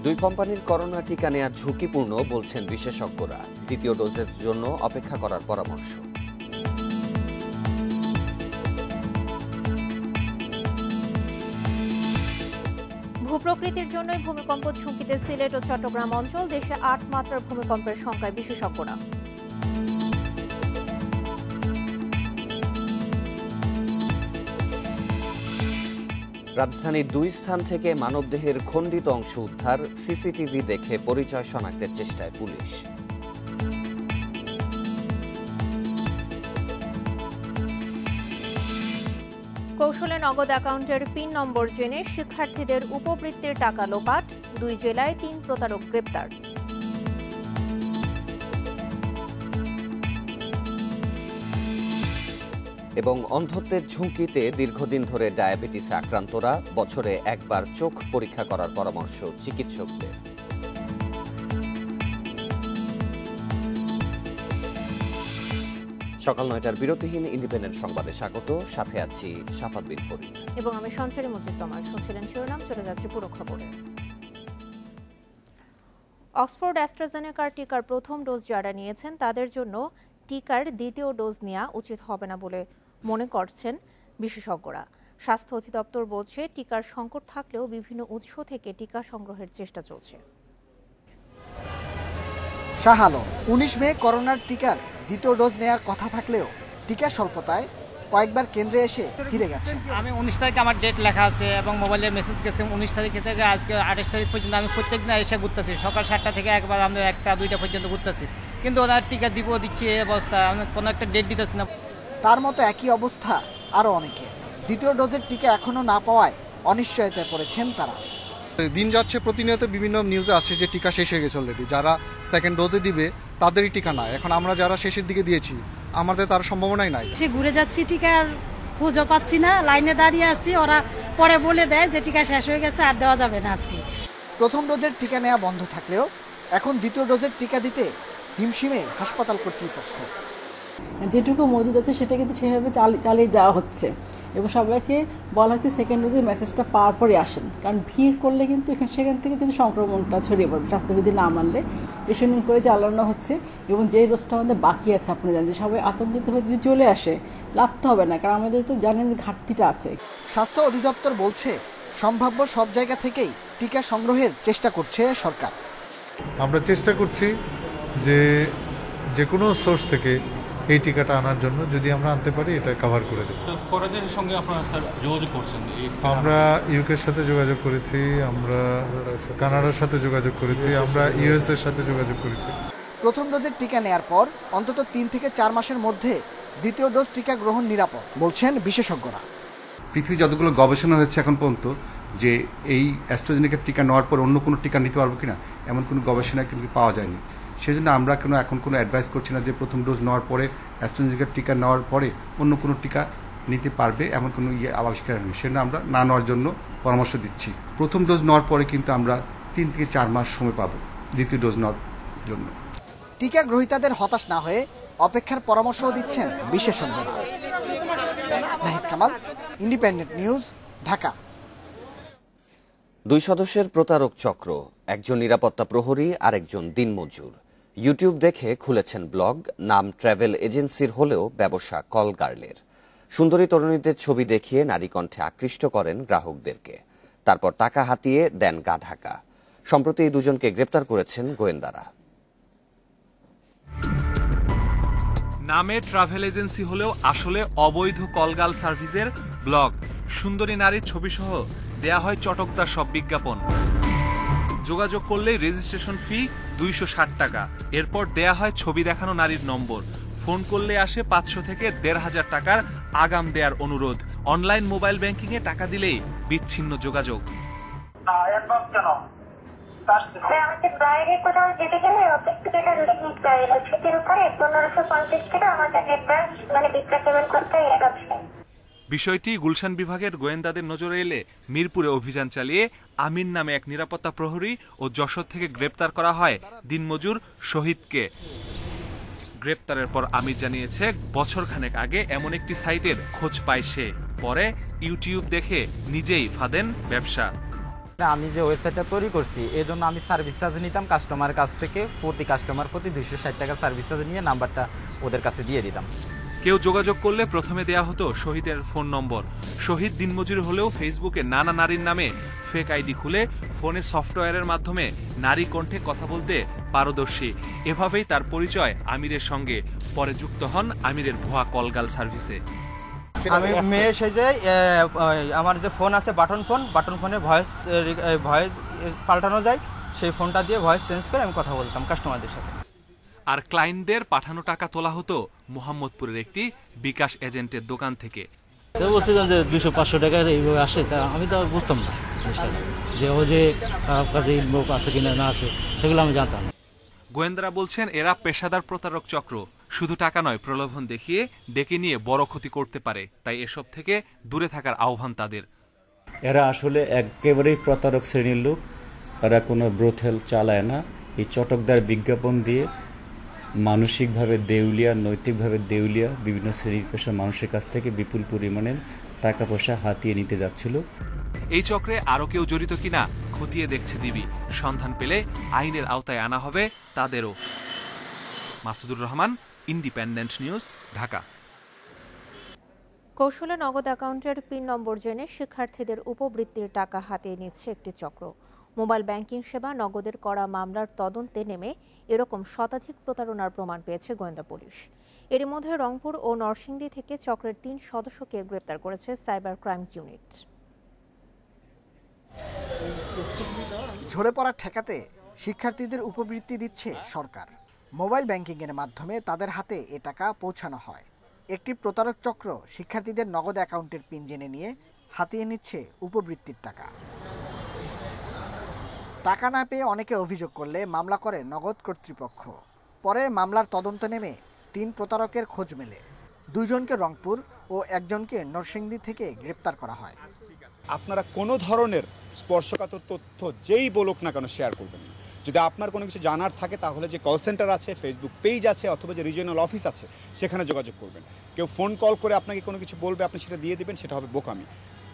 দুই কোম্পানির করোনা টিকা নেওয়া ঝুঁকিপূর্ণ বলছেন বিশেষজ্ঞরা। দ্বিতীয় ডোজের জন্য অপেক্ষা করার পরামর্শ। ভূপ্রকৃতির জন্যই ভূমিকম্প ঝুঁকিতে সিলেট ও চট্টগ্রাম অঞ্চল। দেশে ৮ মাত্রার ভূমিকম্পের সংখ্যায় বিশেষজ্ঞরা। রাজধানীর 2 স্থান থেকে মানবদেহের খণ্ডিত অংশ উদ্ধার। সিসিটিভি দেখে পরিচয় শনাক্তের চেষ্টায় পুলিশ। কৌশলে নগদ অ্যাকাউন্টের পিন নম্বর জেনে শিক্ষার্থীদের উপবৃত্তির টাকা লোপাট। 2 জেলায় 3 প্রতারক গ্রেপ্তার। এবং অন্ধত্বের ঝুঁকিতে দীর্ঘদিন ধরে ডায়াবেটিসে আক্রান্তরা বছরে একবার চোখ পরীক্ষা করার পরামর্শ চিকিৎসকদের। সকাল 9টার বিরতিহীন ইন্ডিপেন্ডেন্ট সংবাদে স্বাগত। সাথে আছি শাফাত বিন ফরিদ এবং আমি সঞ্চারী মজিদ তোমার। শুনছিলেন শিরোনাম, চলে যাচ্ছে পুরো খবরে। অক্সফোর্ড অ্যাস্ট্রাজেনেকার টিকার প্রথম ডোজ যারা নিয়েছেন তাদের জন্য টিকার দ্বিতীয় ডোজ নেওয়া উচিত হবে না বলে মনে করছেন বিশেষজ্ঞরা। স্বাস্থ্য অধিদপ্তর বলছে, টিকার সংকট থাকলেও বিভিন্ন উৎস থেকে টিকা সংগ্রহের চেষ্টা চলছে। শাহ আলম 19 মে করোনার টিকার দ্বিতীয় ডোজ নেওয়ার কথা থাকলেও টিকা স্বল্পতায় কয়েকবার কেন্দ্রে এসে ফিরে গেছেন। আমি 19 তারিখে আমার ডেট লেখা আছে এবং মোবাইলে মেসেজ গেছে 19 তারিখ থেকে আজকে 28 তারিখ পর্যন্ত আমি প্রত্যেক দিন এসে ঘুরতেছি। সকাল 7টা থেকে একবার আমরা 1টা-2টা পর্যন্ত ঘুরতেছি, কিন্তু ওরা টিকা দিচ্ছে এই অবস্থা, আমি কোনো একটা ডেট দিতেছি না। তার মতো একই অবস্থা আরও অনেকে। দ্বিতীয় ডোজের টিকা এখনো না পাওয়ায় অনিশ্চয়তায় পড়েছেন তারা। দিন যাচ্ছে, প্রতিনিয়ত বিভিন্ন নিউজে আসছে যে টিকা শেষ হয়ে গেছে অলরেডি। যারা সেকেন্ড ডোজে দিবে তাদেরই টিকা নাই। এখন আমরা যারা শেষের দিকে দিয়েছি আমাদের তার সম্ভাবনাই নাই। সে ঘুরে যাচ্ছি, টিকার খুঁজও পাচ্ছি না, লাইনে দাঁড়িয়ে আছি। ওরা পরে বলে দেয় যে টিকা শেষ হয়ে গেছে, আর দেওয়া যাবে না আজকে। প্রথম ডোজের টিকা নেওয়া বন্ধ থাকলেও এখন দ্বিতীয় ডোজের টিকা দিতে হিমশিমে হাসপাতাল কর্তৃপক্ষ। যেটুকু মজুদ আছে সেটা কিন্তু সেভাবে চালিয়ে যাওয়া হচ্ছে এবং সবাইকে বলা হচ্ছে সেকেন্ড ডোজের মেসেজটা পাওয়ার পরে আসেন, কারণ ভিড় করলে কিন্তু সেখান থেকে কিন্তু সংক্রমণটা ছড়িয়ে পড়বে স্বাস্থ্যবিধি না মানলে। রেশনিং করে চালানো হচ্ছে এবং যে ডোজটা আমাদের বাকি আছে, আপনি জানেন যে সবাই আতঙ্কিত হয়ে যদি চলে আসে লাভ তো হবে না, কারণ আমাদের তো জানেন ঘাটতিটা আছে। স্বাস্থ্য অধিদপ্তর বলছে, সম্ভাব্য সব জায়গা থেকেই টিকা সংগ্রহের চেষ্টা করছে সরকার। আমরা চেষ্টা করছি যে কোনো সোর্স থেকে এই টিকাটা আনার জন্য, যদি আমরা আনতে পারি এটা কভার করে দেব। ফরেনের সঙ্গে আপনারা যোগাযোগ করছেন? আমরা ইউকের সাথে যোগাযোগ করেছি, আমরা কানাডার সাথে যোগাযোগ করেছি, আমরা ইউএস এর সাথে যোগাযোগ করেছি। প্রথম ডোজের টিকা নেয়ার পর অন্তত 3 থেকে 4 মাসের মধ্যে দ্বিতীয় ডোজ টিকা গ্রহণ নিরাপদ বলছেন বিশেষজ্ঞরা। পৃথিবী যতগুলো গবেষণা হচ্ছে এখন পর্যন্ত যে এই অ্যাস্ট্রাজেনেকার টিকা নেওয়ার পর অন্য কোনো টিকা নিতে পারবো কিনা, এমন কোনো গবেষণা কিন্তু পাওয়া যায়নি। সেই জন্য আমরা এখন কোনো অ্যাডভাইস করছি না যে প্রথম ডোজ নেওয়ার পরে অ্যাস্ট্রাজেনেকার টিকা নেওয়ার পরে অন্য কোনো টিকা নিতে পারবে, এমন কোনো আবিষ্কার নেই। সেজন্য আমরা না নেওয়ার জন্য পরামর্শ দিচ্ছি। প্রথম ডোজ নেওয়ার পরে কিন্তু আমরা 3 থেকে 4 মাস সময় পাবো দ্বিতীয় ডোজ নেওয়ার জন্য। টিকা গ্রহীতাদের হতাশ না হয়ে অপেক্ষার পরামর্শও দিচ্ছেন বিশেষজ্ঞরা। Nahid Kamal, independent News, Dhaka. 2 সদস্যের প্রতারক চক্র, একজন নিরাপত্তা প্রহরী আর একজন দিনমজুর। ইউটিউব দেখে খুলেছেন ব্লগ, নাম ট্রাভেল এজেন্সির হলেও ব্যবসা কল গার্লের। সুন্দরী তরুণীদের ছবি দেখিয়ে নারী কণ্ঠে আকৃষ্ট করেন গ্রাহকদেরকে, তারপর টাকা হাতিয়ে দেন গা ঢাকা। সম্প্রতি এই দুজনকে গ্রেপ্তার করেছেন গোয়েন্দারা। নামে ট্রাভেল এজেন্সি হলেও আসলে অবৈধ কলগার্ল সার্ভিসের ব্লগ। সুন্দরী নারীর ছবিসহ দেয়া হয় চটকদার সব বিজ্ঞাপন। যোগাযোগ করলেই রেজিস্ট্রেশন ফি 260 টাকা। এরপর দেয়া হয় ছবি দেখানো নারীর নম্বর। ফোন করলে আসে 500 থেকে 1,500 টাকার আগাম দেয়ার অনুরোধ। অনলাইন মোবাইল ব্যাংকিং এ টাকা দিলেই বিচ্ছিন্ন যোগাযোগ। বিষয়টি গুলশান বিভাগের গোয়েন্দাদের নজরে এলে মিরপুরে অভিযান চালিয়ে আমিন নামে এক নিরাপত্তা প্রহরী ও যশোর থেকে গ্রেপ্তার করা হয় দিনমজুর শহীদকে। গ্রেপ্তারের পর আমির জানিয়েছে, বছরখানেক আগে এমন একটি সাইটের খোঁজ পায় সে। পরে ইউটিউব দেখে নিজেই ফাঁদেন ব্যবসা। আমি যে ওয়েবসাইটটা তৈরি করছি এই জন্য আমি সার্ভিস চার্জ নিতাম কাস্টমারের কাছ থেকে, প্রতি কাস্টমার প্রতি 260 টাকা সার্ভিস চার্জ নিয়ে নাম্বারটা ওদের কাছে দিয়ে দিতাম। কেউ যোগাযোগ করলে প্রথমে দেয়া হতো শহীদের ফোন নম্বর। শহীদ দিনমজুর হলেও ফেসবুকে নানা নারীর নামে ফেক আইডি খুলে ফোনের সফটওয়্যারের মাধ্যমে নারী কণ্ঠে কথা বলতে পারদর্শী। এভাবেই তার পরিচয় আমিরের সঙ্গে। পরে যুক্ত হন আমিরের ভুয়া কলগাল সার্ভিসে। আমি মেয়ে সেজে আমার যে ফোন আছে বাটন ফোনে ভয়েস পাল্টানো যায়, সেই ফোনটা দিয়ে ভয়েস চেঞ্জ করে আমি কথা বলতাম কাস্টমারদের সাথে। আর ক্লায়েন্টদের পাঠানো টাকা তোলা হতো মোহাম্মদপুরের একটি বিকাশ এজেন্টের দোকান থেকে। বলছিলাম যে 200-500 টাকা এইভাবে আসে, তা আমি তো বুঝতাম না যে ও যে কাজে লোক আছে কিনা না আছে সেগুলো আমি জানতাম না। গোয়েন্দারা বলছেন এরা পেশাদার প্রতারক চক্র। শুধু টাকা নয়, প্রলোভন দেখিয়ে ডেকে নিয়ে বড় ক্ষতি করতে পারে। তাই এসব থেকে দূরে থাকার আহ্বান তাদের। এরা আসলে একেবারেই প্রতারক শ্রেণীর লোক। এরা কোনো ব্রোথেল চালায় না। এই চটকদার বিজ্ঞাপন দিয়ে মানসিকভাবে দেউলিয়া, নৈতিকভাবে দেউলিয়া বিভিন্ন শ্রেণীর পেশার মানুষের কাছ থেকে বিপুল পরিমাণের টাকা পয়সা হাতিয়ে নিতে যাচ্ছিল। এই চক্রে আরো কেউ জড়িত কিনা খতিয়ে দেখছে ডিবি। সন্ধান পেলে আইনের আওতায় আনা হবে তাদেরও। Masudur Rahman, Independent News, Dhaka. কৌশলে নগদ অ্যাকাউন্টের পিন নম্বর জেনে শিক্ষার্থীদের উপবৃত্তির টাকা হাতিয়ে নিচ্ছে একটি চক্র। মোবাইল ব্যাংকিং সেবা নগদের করা মামলার তদন্তে নেমে এরকম শতাধিক প্রতারণার প্রমাণ পেয়েছে গোয়েন্দা পুলিশ। এরই মধ্যে রংপুর ও নরসিংদী থেকে চক্রের 3 সদস্যকে গ্রেপ্তার করেছে সাইবার ক্রাইম ইউনিট। ঝরে পড়া ঠেকাতে শিক্ষার্থীদের উপবৃত্তি দিচ্ছে সরকার। মোবাইল ব্যাংকিংয়ের মাধ্যমে তাদের হাতে এ টাকা পৌঁছানো হয়। একটি প্রতারক চক্র শিক্ষার্থীদের নগদ অ্যাকাউন্টের পিন জেনে নিয়ে হাতিয়ে নিচ্ছে উপবৃত্তির টাকা। টাকা না পেয়ে অনেকে অভিযোগ করলে মামলা করে নগদ কর্তৃপক্ষ। পরে মামলার তদন্ত নেমে 3 প্রতারকের খোঁজ মেলে। 2 জনকে রংপুর ও 1 জনকে নরসিংদী থেকে গ্রেপ্তার করা হয়। আপনারা কোনো ধরনের স্পর্শকাতর তথ্য যেই বলুক না কেন শেয়ার করবেন না। যদি আপনার কোনো কিছু জানার থাকে তাহলে যে কল সেন্টার আছে, ফেসবুক পেজ আছে, অথবা যে রিজিওনাল অফিস আছে সেখানে যোগাযোগ করবেন। কেউ ফোন কল করে আপনাকে কোনো কিছু বলবে, আপনি সেটা দিয়ে দিবেন, সেটা হবে বোকামি।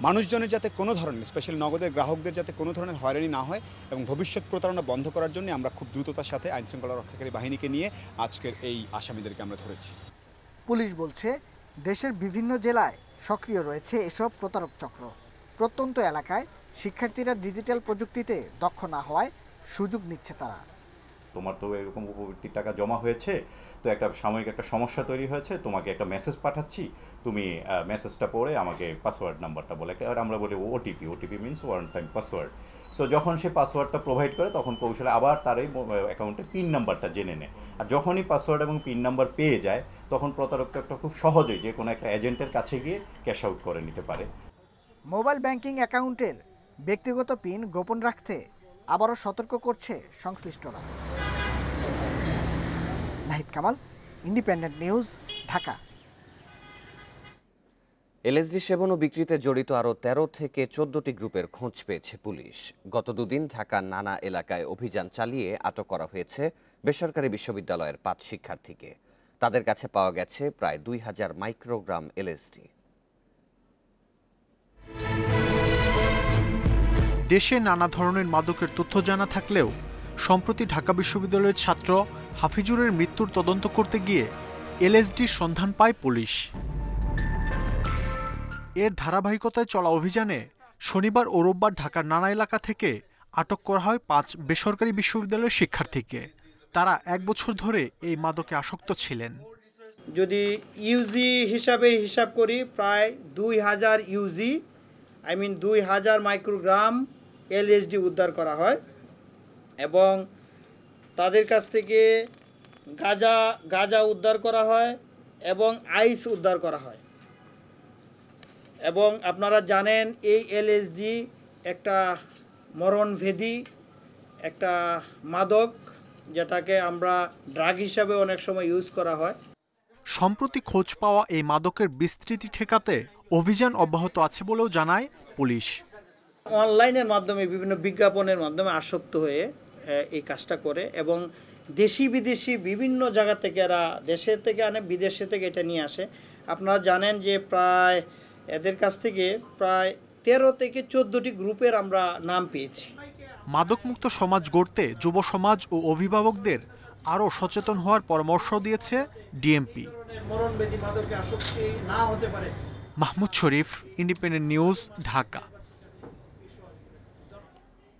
মানুষজনের যাতে কোনো ধরনের, স্পেশালি নগদের গ্রাহকদের যাতে কোনো ধরনের হয়রানি না হয় এবং ভবিষ্যৎ প্রতারণা বন্ধ করার জন্য আমরা খুব দ্রুততার সাথে আইনশৃঙ্খলা রক্ষাকারী বাহিনীকে নিয়ে আজকের এই আসামিদেরকে আমরা ধরেছি। পুলিশ বলছে দেশের বিভিন্ন জেলায় সক্রিয় রয়েছে এসব প্রতারক চক্র। প্রত্যন্ত এলাকায় শিক্ষার্থীরা ডিজিটাল প্রযুক্তিতে দক্ষ না হওয়ায় সুযোগ নিচ্ছে তারা। তোমার তো এরকম উপবৃত্তির টাকা জমা হয়েছে, তো একটা সাময়িক একটা সমস্যা তৈরি হয়েছে, তোমাকে একটা মেসেজ পাঠাচ্ছি, তুমি মেসেজটা পড়ে আমাকে পাসওয়ার্ড নাম্বারটা বলে একটা, আর আমরা বলি OTP means one time password. তো যখন সে পাসওয়ার্ডটা প্রোভাইড করে তখন কৌশলে আবার তার এই অ্যাকাউন্টের পিন নাম্বারটা জেনে নেয়। আর যখনই পাসওয়ার্ড এবং পিন নাম্বার পেয়ে যায় তখন প্রতারকটা একটা খুব সহজেই যে কোনো একটা এজেন্টের কাছে গিয়ে ক্যাশ আউট করে নিতে পারে। মোবাইল ব্যাংকিং অ্যাকাউন্টের ব্যক্তিগত পিন গোপন রাখতে আবারও সতর্ক করছে সংশ্লিষ্টরা। Nahid Kamal, independent News, Dhaka. LSD সেবন ও বিক্রিতে জড়িত আরও 13 থেকে 14টি গ্রুপের খোঁজ পেয়েছে পুলিশ। গত দুদিন ঢাকার নানা এলাকায় অভিযান চালিয়ে আটক করা হয়েছে বেসরকারি বিশ্ববিদ্যালয়ের 5 শিক্ষার্থীকে। তাদের কাছে পাওয়া গেছে প্রায় 2000 মাইক্রোগ্রাম এলএসডি। দেশে নানা ধরনের মাদকের তথ্য জানা থাকলেও সম্প্রতি ঢাকা বিশ্ববিদ্যালয়ের ছাত্র হাফিজুরের মৃত্যুর তদন্ত করতে গিয়ে এলএসডির সন্ধান পায় পুলিশ। এর ধারাবাহিকতায় চলা অভিযানে শনিবার ও রোববার ঢাকার নানা এলাকা থেকে আটক করা হয় 5 বেসরকারি বিশ্ববিদ্যালয়ের শিক্ষার্থীকে। তারা 1 বছর ধরে এই মাদকে আসক্ত ছিলেন। যদি ইউজি হিসাবে হিসাব করি প্রায় 2000 ইউজি 2000 মাইক্রোগ্রাম এলএসডি উদ্ধার করা হয় এবং তাদের কাছ থেকে গাঁজা উদ্ধার করা হয় এবং আইস উদ্ধার করা হয়। এবং আপনারা জানেন এই এলএসডি একটা মরণভেদী একটা মাদক, যেটাকে আমরা ড্রাগ হিসাবে অনেক সময় ইউজ করা হয়। সম্প্রতি খোঁজ পাওয়া এই মাদকের বিস্তৃতি ঠেকাতে অভিযান অব্যাহত আছে বলেও জানায় পুলিশ। অনলাইনের মাধ্যমে বিভিন্ন বিজ্ঞাপনের মাধ্যমে আসক্ত হয়ে এই কাজটা করে এবং দেশি বিদেশি বিভিন্ন জায়গা থেকে এরা দেশের থেকে আনে, বিদেশে থেকে এটা নিয়ে আসে। আপনারা জানেন যে প্রায় এদের কাছ থেকে প্রায় 13 থেকে 14টি গ্রুপের আমরা নাম পেয়েছি। মাদকমুক্ত সমাজ গড়তে যুব সমাজ ও অভিভাবকদের আরও সচেতন হওয়ার পরামর্শ দিয়েছে ডিএমপি। মরণব্যাধি মাদকে আসক্তি না হতে পারে। মাহমুদ শরীফ, ইন্ডিপেন্ডেন্ট নিউজ, ঢাকা।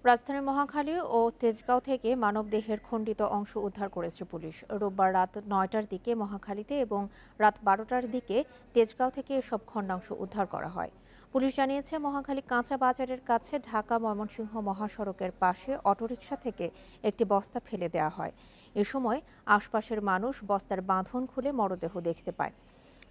রাজধানীর মহাখালী ও তেজগাঁও থেকে মানবদেহের খণ্ডিত অংশ উদ্ধার করেছে পুলিশ। রোববার রাত 9টার দিকে মহাখালীতে এবং রাত 12টার দিকে তেজগাঁও থেকে এসব খণ্ডাংশ উদ্ধার করা হয়। পুলিশ জানিয়েছে, মহাখালী কাঁচা বাজারের কাছে ঢাকা ময়মনসিংহ মহাসড়কের পাশে অটোরিকশা থেকে একটি বস্তা ফেলে দেওয়া হয়। এ সময় আশপাশের মানুষ বস্তার বাঁধন খুলে মরদেহ দেখতে পায়।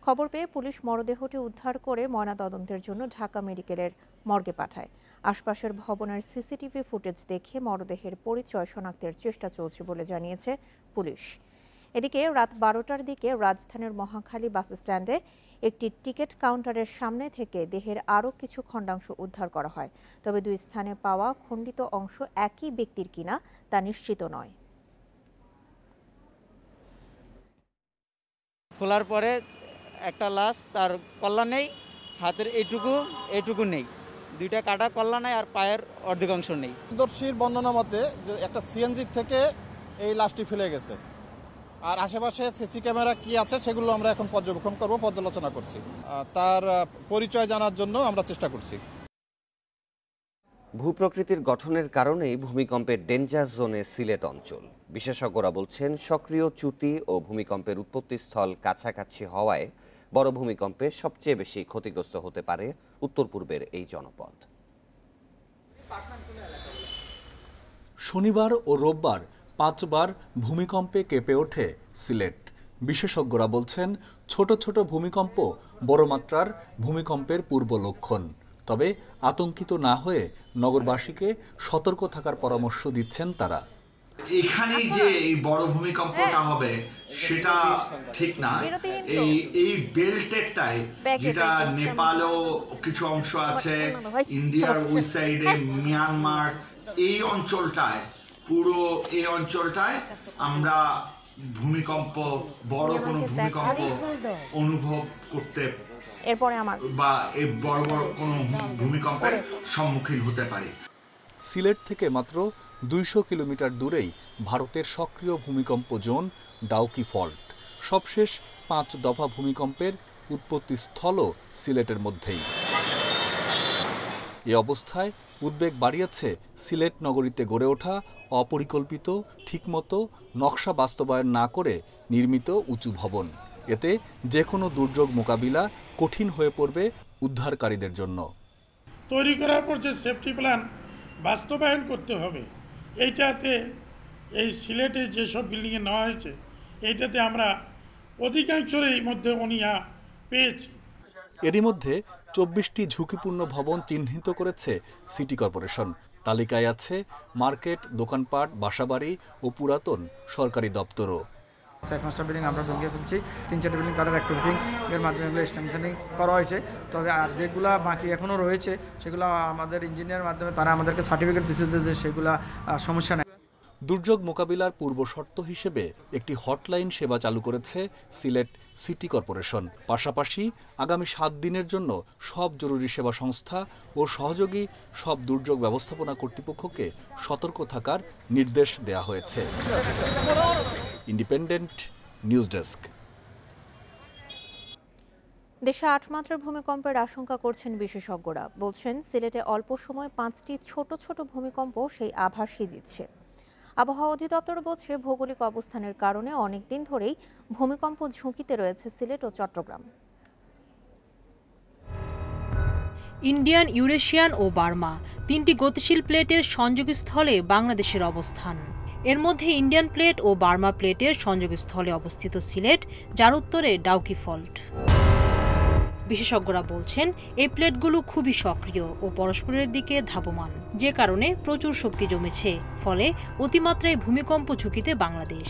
খবর পেয়ে পুলিশ মরদেহটি উদ্ধার করে ময়নাতদন্তের জন্য ঢাকা মেডিকেলের মর্গে পাঠায়। আশপাশের ভবনের সিসিটিভি ফুটেজ দেখে মরদেহের পরিচয় শনাক্তের চেষ্টা চলছে বলে জানিয়েছে পুলিশ। এদিকে রাত 12টার দিকে রাজধানীর মহাখালী বাস স্ট্যান্ডে একটি টিকিট কাউন্টারের সামনে থেকে দেহের আরও কিছু খণ্ডাংশ উদ্ধার করা হয়। তবে দুই স্থানে পাওয়া খণ্ডিত অংশ একই ব্যক্তির কিনা তা নিশ্চিত নয়। খোলার পরে একটা লাশ, তার কল্লা নেই, হাতের এইটুকু নেই, দুইটা কাটা কল্লা নেই, আর পায়ের অর্ধেক অংশ নেই। দর্শীর বর্ণনা মতে যে একটা সিএনজি থেকে এই লাশটি ফেলে গেছে। আর আশেপাশে সিসি ক্যামেরা কি আছে সেগুলো আমরা এখন পর্যবেক্ষণ করব, পর্যালোচনা করছি। তার পরিচয় জানার জন্য আমরা চেষ্টা করছি। ভূপ্রকৃতির গঠনের কারণেই ভূমিকম্পের ডেঞ্জার জোনে সিলেট অঞ্চল। বিশেষজ্ঞরা বলছেন, সক্রিয় চ্যুতি ও ভূমিকম্পের উৎপত্তিস্থল কাছাকাছি হওয়ায় বড় ভূমিকম্পে সবচেয়ে বেশি ক্ষতিগ্রস্ত হতে পারে উত্তর পূর্বের এই জনপদ। শনিবার ও রোববার 5 বার ভূমিকম্পে কেঁপে ওঠে সিলেট। বিশেষজ্ঞরা বলছেন, ছোট ছোট ভূমিকম্প বড় মাত্রার ভূমিকম্পের পূর্ব লক্ষণ। তবে আতঙ্কিত না হয়ে নগরবাসীকে সতর্ক থাকার পরামর্শ দিচ্ছেন তারা। এখানেই যে এই বড় ভূমিকম্পটা হবে সেটা ঠিক না। এই বেল্টেরটায়, যেটা নেপালও কিছু অংশ আছে, ইন্ডিয়ার ওই সাইডে মিয়ানমার, এই অঞ্চলটায়, পুরো এই অঞ্চলটায় আমরা ভূমিকম্প, বড় কোনো ভূমিকম্প অনুভব করতে বা এই বড় বড় কোনো ভূমিকম্পের সম্মুখীন হতে পারি। সিলেট থেকে মাত্র 200 কিলোমিটার দূরেই ভারতের সক্রিয় ভূমিকম্প জোন ডাউকি ফল্ট। সবশেষ 5 দফা ভূমিকম্পের উৎপত্তিস্থলও সিলেটের মধ্যেই। এ অবস্থায় উদ্বেগ বাড়িয়েছে সিলেট নগরীতে গড়ে ওঠা অপরিকল্পিত, ঠিকমতো নকশা বাস্তবায়ন না করে নির্মিত উঁচু ভবন। এতে যে কোনো দুর্যোগ মোকাবিলা কঠিন হয়ে পড়বে উদ্ধারকারীদের জন্য। তৈরি করার পর যে সেফটি প্ল্যান বাস্তবায়ন করতে হবে, এইটাতে এই সিলেটে যেসব বিল্ডিংয়ে নেওয়া হয়েছে, এইটাতে আমরা অধিকাংশের মধ্যে অনীহা পেয়েছি। এরই মধ্যে 24টি ঝুঁকিপূর্ণ ভবন চিহ্নিত করেছে সিটি কর্পোরেশন। তালিকায় আছে মার্কেট, দোকানপাট, বাসাবাড়ি ও পুরাতন সরকারি দপ্তরও। 4-5টা বিল্ডিং আমরা ভেঙে ফেলছি, 3-4টা বিল্ডিং তাদের অ্যাক্টিভিটি এর মাধ্যমে এগুলো স্ট্রেংথেনিং করা হয়েছে। তবে আর যেগুলো বাকি এখনও রয়েছে সেগুলো আমাদের ইঞ্জিনিয়ার মাধ্যমে তারা আমাদেরকে সার্টিফিকেট দিচ্ছে যে সেগুলো সমস্যা নেই। দুর্যোগ মোকাবিলার পূর্ব শর্ত হিসেবে একটি হটলাইন সেবা চালু করেছে সিলেট সিটি কর্পোরেশন। পাশাপাশি আগামী 7 দিনের জন্য সব জরুরি সেবা সংস্থা ও সহযোগী সব দুর্যোগ ব্যবস্থাপনা কর্তৃপক্ষকে সতর্ক থাকার নির্দেশ দেওয়া হয়েছে। Independent News desk. দেশে 8 মাত্রার ভূমিকম্পের আশঙ্কা করছেন বিশেষজ্ঞরা। বলছেন, সিলেটে অল্প সময় 5টি ছোট ছোট ভূমিকম্প সেই আভাসই দিচ্ছে। আবহাওয়া অধিদপ্তর বলছে, ভৌগোলিক অবস্থানের কারণে অনেকদিন ধরেই ভূমিকম্প ঝুঁকিতে রয়েছে সিলেট ও চট্টগ্রাম। ইন্ডিয়ান, ইউরেশিয়ান ও বার্মা 3টি গতিশীল প্লেটের সংযোগস্থলে বাংলাদেশের অবস্থান। এর মধ্যে ইন্ডিয়ান প্লেট ও বার্মা প্লেটের সংযোগস্থলে অবস্থিত সিলেট, যার উত্তরে ডাউকি ফল্ট। বিশেষজ্ঞরা বলছেন, এই প্লেটগুলো খুবই সক্রিয় ও পরস্পরের দিকে ধাবমান, যে কারণে প্রচুর শক্তি জমেছে। ফলে অতিমাত্রায় ভূমিকম্প ঝুঁকিতে বাংলাদেশ।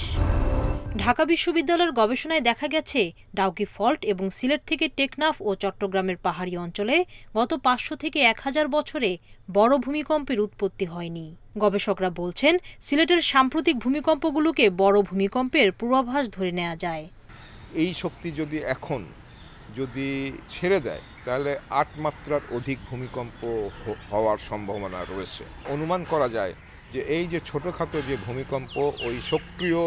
ঢাকা বিশ্ববিদ্যালয়ের গবেষণায় দেখা গেছে, ডাউকি ফল্ট এবং সিলেট থেকে টেকনাফ ও চট্টগ্রামের পাহাড়ি অঞ্চলে গত 500 থেকে 1000 বছরে বড় ভূমিকম্পের উৎপত্তি হয়নি। গবেষকরা বলছেন, সিলেটের সাম্প্রতিক ভূমিকম্পগুলোকে বড় ভূমিকম্পের পূর্বাভাস ধরে নেওয়া যায়। এই শক্তি যদি এখন যদি ছেড়ে দেয় তাহলে 8 মাত্রার অধিক ভূমিকম্প হওয়ার সম্ভাবনা রয়েছে। অনুমান করা যায় যে এই যে ছোটোখাটো যে ভূমিকম্প ওই সক্রিয়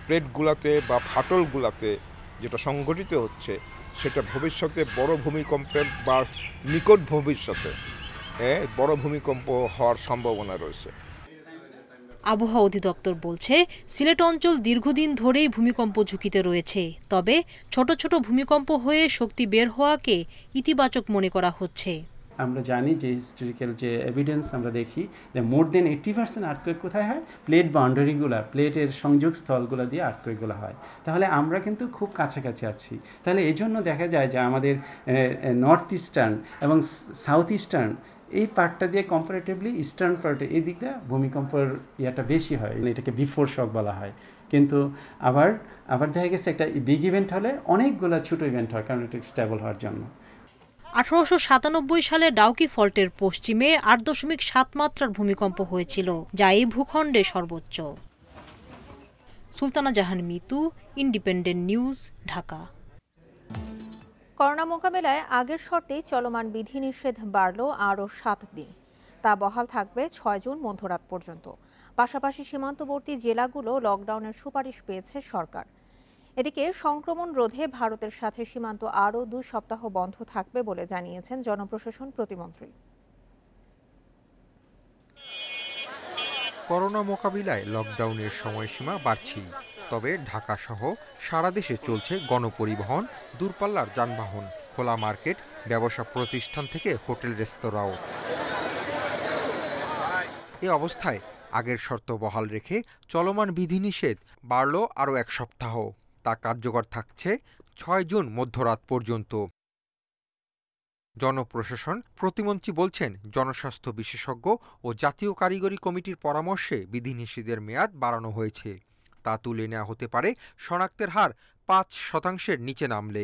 প্লেটগুলোতে বা ফাটলগুলোতে যেটা সংঘটিত হচ্ছে সেটা ভবিষ্যতে বড় ভূমিকম্পের বা নিকট ভবিষ্যতে বড় ভূমিকম্প হওয়ার সম্ভাবনা রয়েছে। আবহাওয়া অধিদপ্তর বলছে সিলেট অঞ্চল দীর্ঘদিন ধরেই ভূমিকম্প ঝুঁকিতে রয়েছে, তবে ছোট ছোট ভূমিকম্প হয়ে শক্তি বের হওয়াকে ইতিবাচক মনে করা হচ্ছে। আমরা জানি যে হিস্টোরিক্যাল যে এভিডেন্স আমরা দেখি যে মোর দেন 80% আর্থকোয়েক কোথায় হয়, প্লেট বাউন্ডারিগুলো, প্লেটের সংযোগ স্থলগুলো দিয়ে আর্থকোয়েকগুলো হয়। তাহলে আমরা কিন্তু খুব কাছাকাছি আছি। তাহলে এই জন্য দেখা যায় যে আমাদের নর্থ ইস্টার্ন এবং সাউথ ইস্টার্ন এই পার্টটা দিয়ে কম্পারেটিভলি ইস্টার্ন পার্টে এই দিকটা ভূমিকম্পের ইয়েটা বেশি হয়, এটাকে বিফোর শক বলা হয়। কিন্তু আবার দেখা গেছে একটা বিগ ইভেন্ট হলে অনেকগুলো ছোট ইভেন্ট হয়, কারণ এটা স্টেবল হওয়ার জন্য। 1897 সালে ডাউকি ফল্টের পশ্চিমে 8.7 মাত্রার ভূমিকম্প হয়েছিল, যা এই ভূখণ্ডে সর্বোচ্চ। Sultana Jahan Mitu, Independent News, Dhaka. Corona মোকাবেলায় আগের শর্তেই চলমান বিধিনিষেধ বাড়ল আরও 7 দিন। তা বহাল থাকবে 6 জুন মধ্যরাত পর্যন্ত। পাশাপাশি সীমান্তবর্তী জেলাগুলো লকডাউনের সুপারিশ পেয়েছে সরকার। এদিকে সংক্রমণ রোধে ভারতের সাথে সীমান্ত আরও 2 সপ্তাহ বন্ধ থাকবে বলে জানিয়েছেন জনপ্রশাসন প্রতিমন্ত্রী। করোনা মোকাবিলায় লকডাউনের সময়সীমা বাড়ছে, তবে ঢাকা সহ সারা দেশে চলছে গণপরিবহন, দূরপাল্লার যানবাহন, খোলা মার্কেট, ব্যবসা প্রতিষ্ঠান থেকে হোটেল রেস্তোরাঁও। এ অবস্থায় আগের শর্ত বহাল রেখে চলমান বিধিনিষেধ বাড়ল আরও 1 সপ্তাহ। তা কার্যকর থাকছে 6 জুন মধ্যরাত পর্যন্ত। জনপ্রশাসন প্রতিমন্ত্রী বলছেন, জনস্বাস্থ্য বিশেষজ্ঞ ও জাতীয় কারিগরি কমিটির পরামর্শে বিধিনিষেধের মেয়াদ বাড়ানো হয়েছে। তা তুলে নেওয়া হতে পারে শনাক্তের হার 5% নিচে নামলে।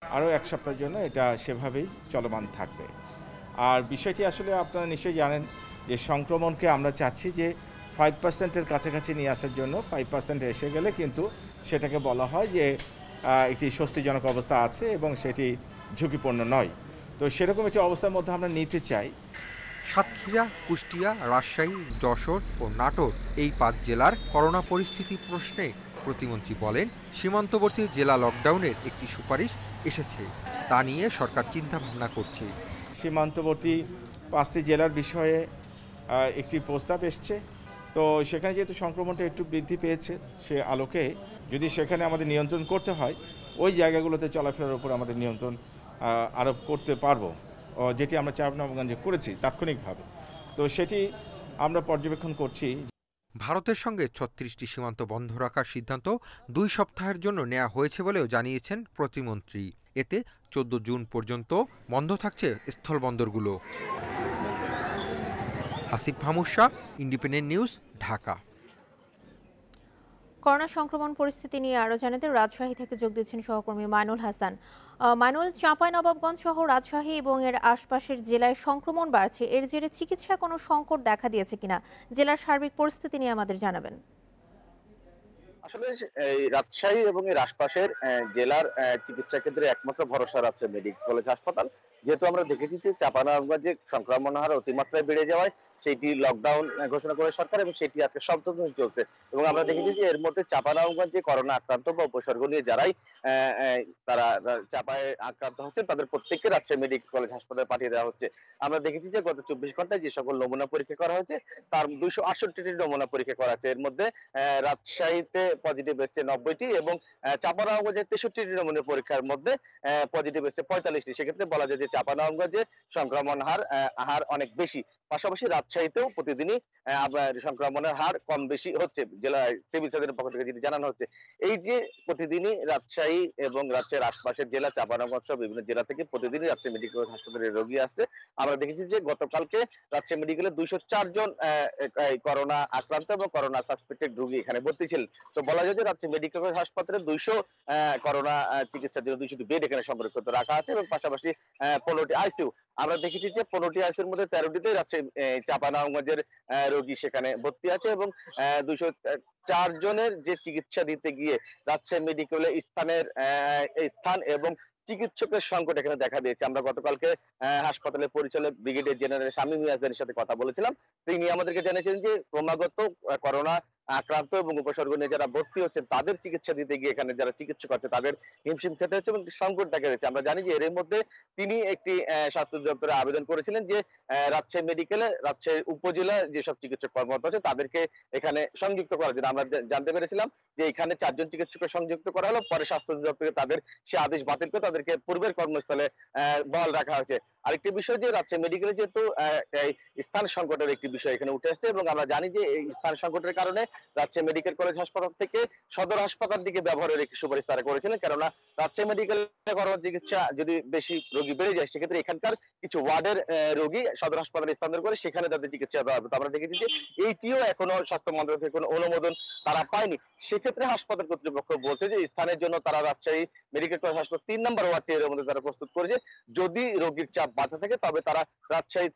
আরও 1 সপ্তাহের জন্য এটা সেভাবেই চলমান থাকবে। আর বিষয়টি আসলে আপনারা নিশ্চয়ই জানেন যে সংক্রমণকে আমরা চাচ্ছি যে 5%-এর কাছাকাছি নিয়ে আসার জন্য। 5% এসে গেলে কিন্তু সেটাকে বলা হয় যে একটি স্বস্তিজনক অবস্থা আছে এবং সেটি ঝুঁকিপূর্ণ নয়। তো সেরকম একটি অবস্থার মধ্যে আমরা নিতে চাই। সাতক্ষীরা, কুষ্টিয়া, রাজশাহী, যশোর ও নাটোর এই 5 জেলার করোনা পরিস্থিতি প্রশ্নে প্রতিমন্ত্রী বলেন, সীমান্তবর্তী জেলা লকডাউনের একটি সুপারিশ এসেছে, তা নিয়ে সরকার চিন্তাভাবনা করছে। সীমান্তবর্তী 5টি জেলার বিষয়ে একটি প্রস্তাব এসছে। তো সেখানে যেহেতু সংক্রমণটা একটু বৃদ্ধি পেয়েছে, সে আলোকে যদি সেখানে আমাদের নিয়ন্ত্রণ করতে হয়, ওই জায়গাগুলোতে চলাফেরার উপর আমাদের নিয়ন্ত্রণ আরোপ করতে পারবো, যেটি আমরা চাঁপাইনবাবগঞ্জে করেছি তাৎক্ষণিকভাবে। তো সেটি আমরা পর্যবেক্ষণ করছি। ভারতের সঙ্গে 36টি সীমান্ত বন্ধ রাখার সিদ্ধান্ত 2 সপ্তাহের জন্য নেওয়া হয়েছে বলেও জানিয়েছেন প্রতিমন্ত্রী। এতে 14 জুন পর্যন্ত বন্ধ থাকছে স্থলবন্দরগুলো। Asif Mahmud, Independent News, Dhaka. Corona সংক্রমণ পরিস্থিতি নিয়ে আরও জানাতে রাজশাহী থেকে যোগ দিচ্ছেন সহকর্মী মাইনুল হাসান। মাইনুল, চাঁপাইনবাবগঞ্জ সহ রাজশাহী এবং এর আশপাশের জেলায় সংক্রমণ বাড়ছে, এর জেরে চিকিৎসা কোনো সংকট দেখা দিয়েছে কিনা, জেলার সার্বিক পরিস্থিতি নিয়ে আমাদের জানাবেন। আসলে এই রাজশাহী এবং এর আশপাশের জেলার চিকিৎসা কেন্দ্রে একমাত্র ভরসা রাজশাহী মেডিকেল কলেজ হাসপাতাল। যেহেতু আমরা দেখেছি যে চাঁপাইনবাবগঞ্জে সংক্রমণ হার অতিমাত্রায় বেড়ে যাওয়ায় সেটি লকডাউন ঘোষণা করে সরকার এবং সেটি আজকে 7ম দিন চলছে। এবং আমরা দেখেছি যে এর মধ্যে চাঁপাইনবাবগঞ্জে করোনা আক্রান্ত বা উপসর্গ নিয়ে যারাই তারা চাপায় আক্রান্ত হচ্ছেন তাদের প্রত্যেককে রাজশাহী মেডিকেল কলেজ হাসপাতালে পাঠিয়ে দেওয়া হচ্ছে। আমরা দেখেছি যে গত 24 ঘন্টায় যে সকল নমুনা পরীক্ষা করা হয়েছে তার 268টি নমুনা পরীক্ষা করা হয়েছে। এর মধ্যে রাজশাহীতে পজিটিভ এসেছে 90টি এবং চাঁপাইনবাবগঞ্জে 63টি নমুনা পরীক্ষার মধ্যে পজিটিভ এসেছে 45টি। সেক্ষেত্রে বলা যায় যে চাঁপাইনবাবগঞ্জে সংক্রমণ হার অনেক বেশি। পাশাপাশি রাজশাহীতেও প্রতিদিনই সংক্রমণের হার কম বেশি হচ্ছে, জেলা সিভিল সার্জনের পক্ষ থেকে যেটি জানানো হচ্ছে। এই যে প্রতিদিনই রাজশাহী এবং রাজশাহীর আশপাশের জেলা চাঁপাইনবাবগঞ্জ সহ বিভিন্ন জেলা থেকে প্রতিদিনই রাজশাহী মেডিকেল হাসপাতালে রোগী আসছে। আমরা দেখেছি যে গতকালকে রাজশাহী মেডিকেলে 204 জন করোনা আক্রান্ত এবং করোনা সাসপেক্টেড রোগী এখানে ভর্তি ছিলেন। তো বলা যায় যে রাজশাহী মেডিকেল হাসপাতালে 200 করোনা চিকিৎসার জন্য 200টি বেড এখানে সংরক্ষিত রাখা আছে এবং পাশাপাশি 15টি আইসিইউ। আমরা দেখেছি যে 15টি আইসিইউর মধ্যে 13টিতে রাজশাহী চাঁপাইনবাবগঞ্জের রোগী সেখানে ভর্তি আছে এবং 204 জনের যে চিকিৎসা দিতে গিয়ে রাজশাহী মেডিকেলে স্থান এবং চিকিৎসকের সংকট এখানে দেখা দিয়েছে। আমরা গতকালকে হাসপাতালের পরিচালক ব্রিগেডিয়ার জেনারেল শামীম মিয়াজের সাথে কথা বলেছিলাম। তিনি আমাদেরকে জানিয়েছেন যে ক্রমাগত করোনা আক্রান্ত এবং উপসর্গ নিয়ে যারা ভর্তি হচ্ছেন তাদের চিকিৎসা দিতে গিয়ে এখানে যারা চিকিৎসক আছে তাদের হিমশিম খেতে হচ্ছে এবং সংকট দেখা দিয়েছে। আমরা জানি যে এর মধ্যে তিনি একটি স্বাস্থ্য দপ্তরে আবেদন করেছিলেন যে রাজশাহী মেডিকেলে রাজশাহী উপজেলা যেসব চিকিৎসক কর্মরত আছে তাদেরকে এখানে সংযুক্ত করার জন্য। আমরা জানতে পেরেছিলাম যে এখানে 4 জন চিকিৎসককে সংযুক্ত করা হলো, পরে স্বাস্থ্য দপ্তরে তাদের সে আদেশ বাতিল করে তাদেরকে পূর্বের কর্মস্থলে বহাল রাখা হয়েছে। আরেকটি বিষয় যে রাজশাহী মেডিকেলে যেহেতু এই স্থান সংকটের একটি বিষয় এখানে উঠে আসছে এবং আমরা জানি যে এই স্থান সংকটের কারণে রাজশাহী মেডিকেল কলেজ হাসপাতাল থেকে সদর হাসপাতাল দিকে ব্যবহারের একটি সুপারিশ তারা করেছিলেন, কেননা রাজশাহী মেডিকেলে করোনা চিকিৎসা যদি বেশি রোগী বেড়ে যায় সেক্ষেত্রে এখানকার কিছু ওয়ার্ডের রোগী সদর হাসপাতালে স্থানান্তর করে সেখানে তাদের চিকিৎসা দেওয়া হবে। আমরা দেখেছি যে এইটিও এখনো স্বাস্থ্য মন্ত্রক থেকে কোনো অনুমোদন তারা পায়নি। সেক্ষেত্রে হাসপাতাল কর্তৃপক্ষ বলছে যে স্থানের জন্য তারা রাজশাহী মেডিকেল কলেজ হাসপাতাল 3 নম্বর ওয়ার্ডটি এর মধ্যে তারা প্রস্তুত করেছে। যদি রোগীর চাপ বাড়তে থাকে তবে তারা রাজশাহী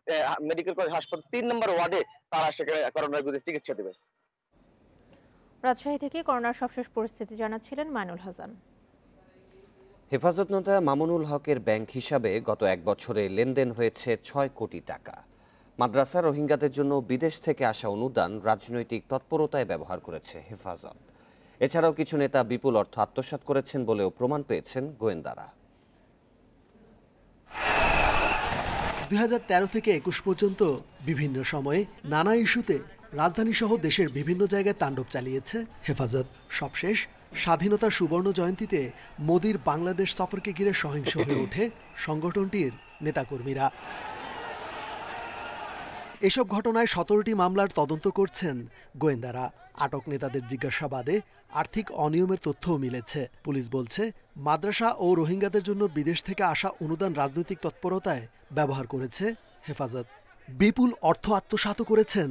মেডিকেল কলেজ হাসপাতাল 3 নম্বর ওয়ার্ডে তারা সেখানে করোনার বিরুদ্ধে চিকিৎসা দেবে। রাজশাহী থেকে করোনার সবশেষ পরিস্থিতি জানাচ্ছিলেন মাইনুল হাসান। হেফাজত নেতা মামুনুল হকের ব্যাংক হিসাবে গত 1 বছরে লেনদেন হয়েছে 6 কোটি টাকা। মাদ্রাসা রোহিঙ্গাদের জন্য বিদেশ থেকে আসা অনুদান রাজনৈতিক তৎপরতায় ব্যবহার করেছে হেফাজত। এছাড়াও কিছু নেতা বিপুল অর্থ আত্মসাৎ করেছেন বলেও প্রমাণ পেয়েছেন গোয়েন্দারা। 2013 থেকে 21 পর্যন্ত বিভিন্ন সময়ে নানা ইস্যুতে রাজধানীসহ দেশের বিভিন্ন জায়গায় তাণ্ডব চালিয়েছে হেফাজত। সবশেষ স্বাধীনতার সুবর্ণ জয়ন্তীতে মোদির বাংলাদেশ সফরকে ঘিরে সহিংস হয়ে ওঠে সংগঠনটির নেতাকর্মীরা। এসব ঘটনায় 17টি মামলার তদন্ত করছেন গোয়েন্দারা। আটক নেতাদের জিজ্ঞাসাবাদে আর্থিক অনিয়মের তথ্যও মিলেছে। পুলিশ বলছে মাদ্রাসা ও রোহিঙ্গাদের জন্য বিদেশ থেকে আসা অনুদান রাজনৈতিক তৎপরতায় ব্যবহার করেছে হেফাজত। বিপুল অর্থ আত্মসাৎ করেছেন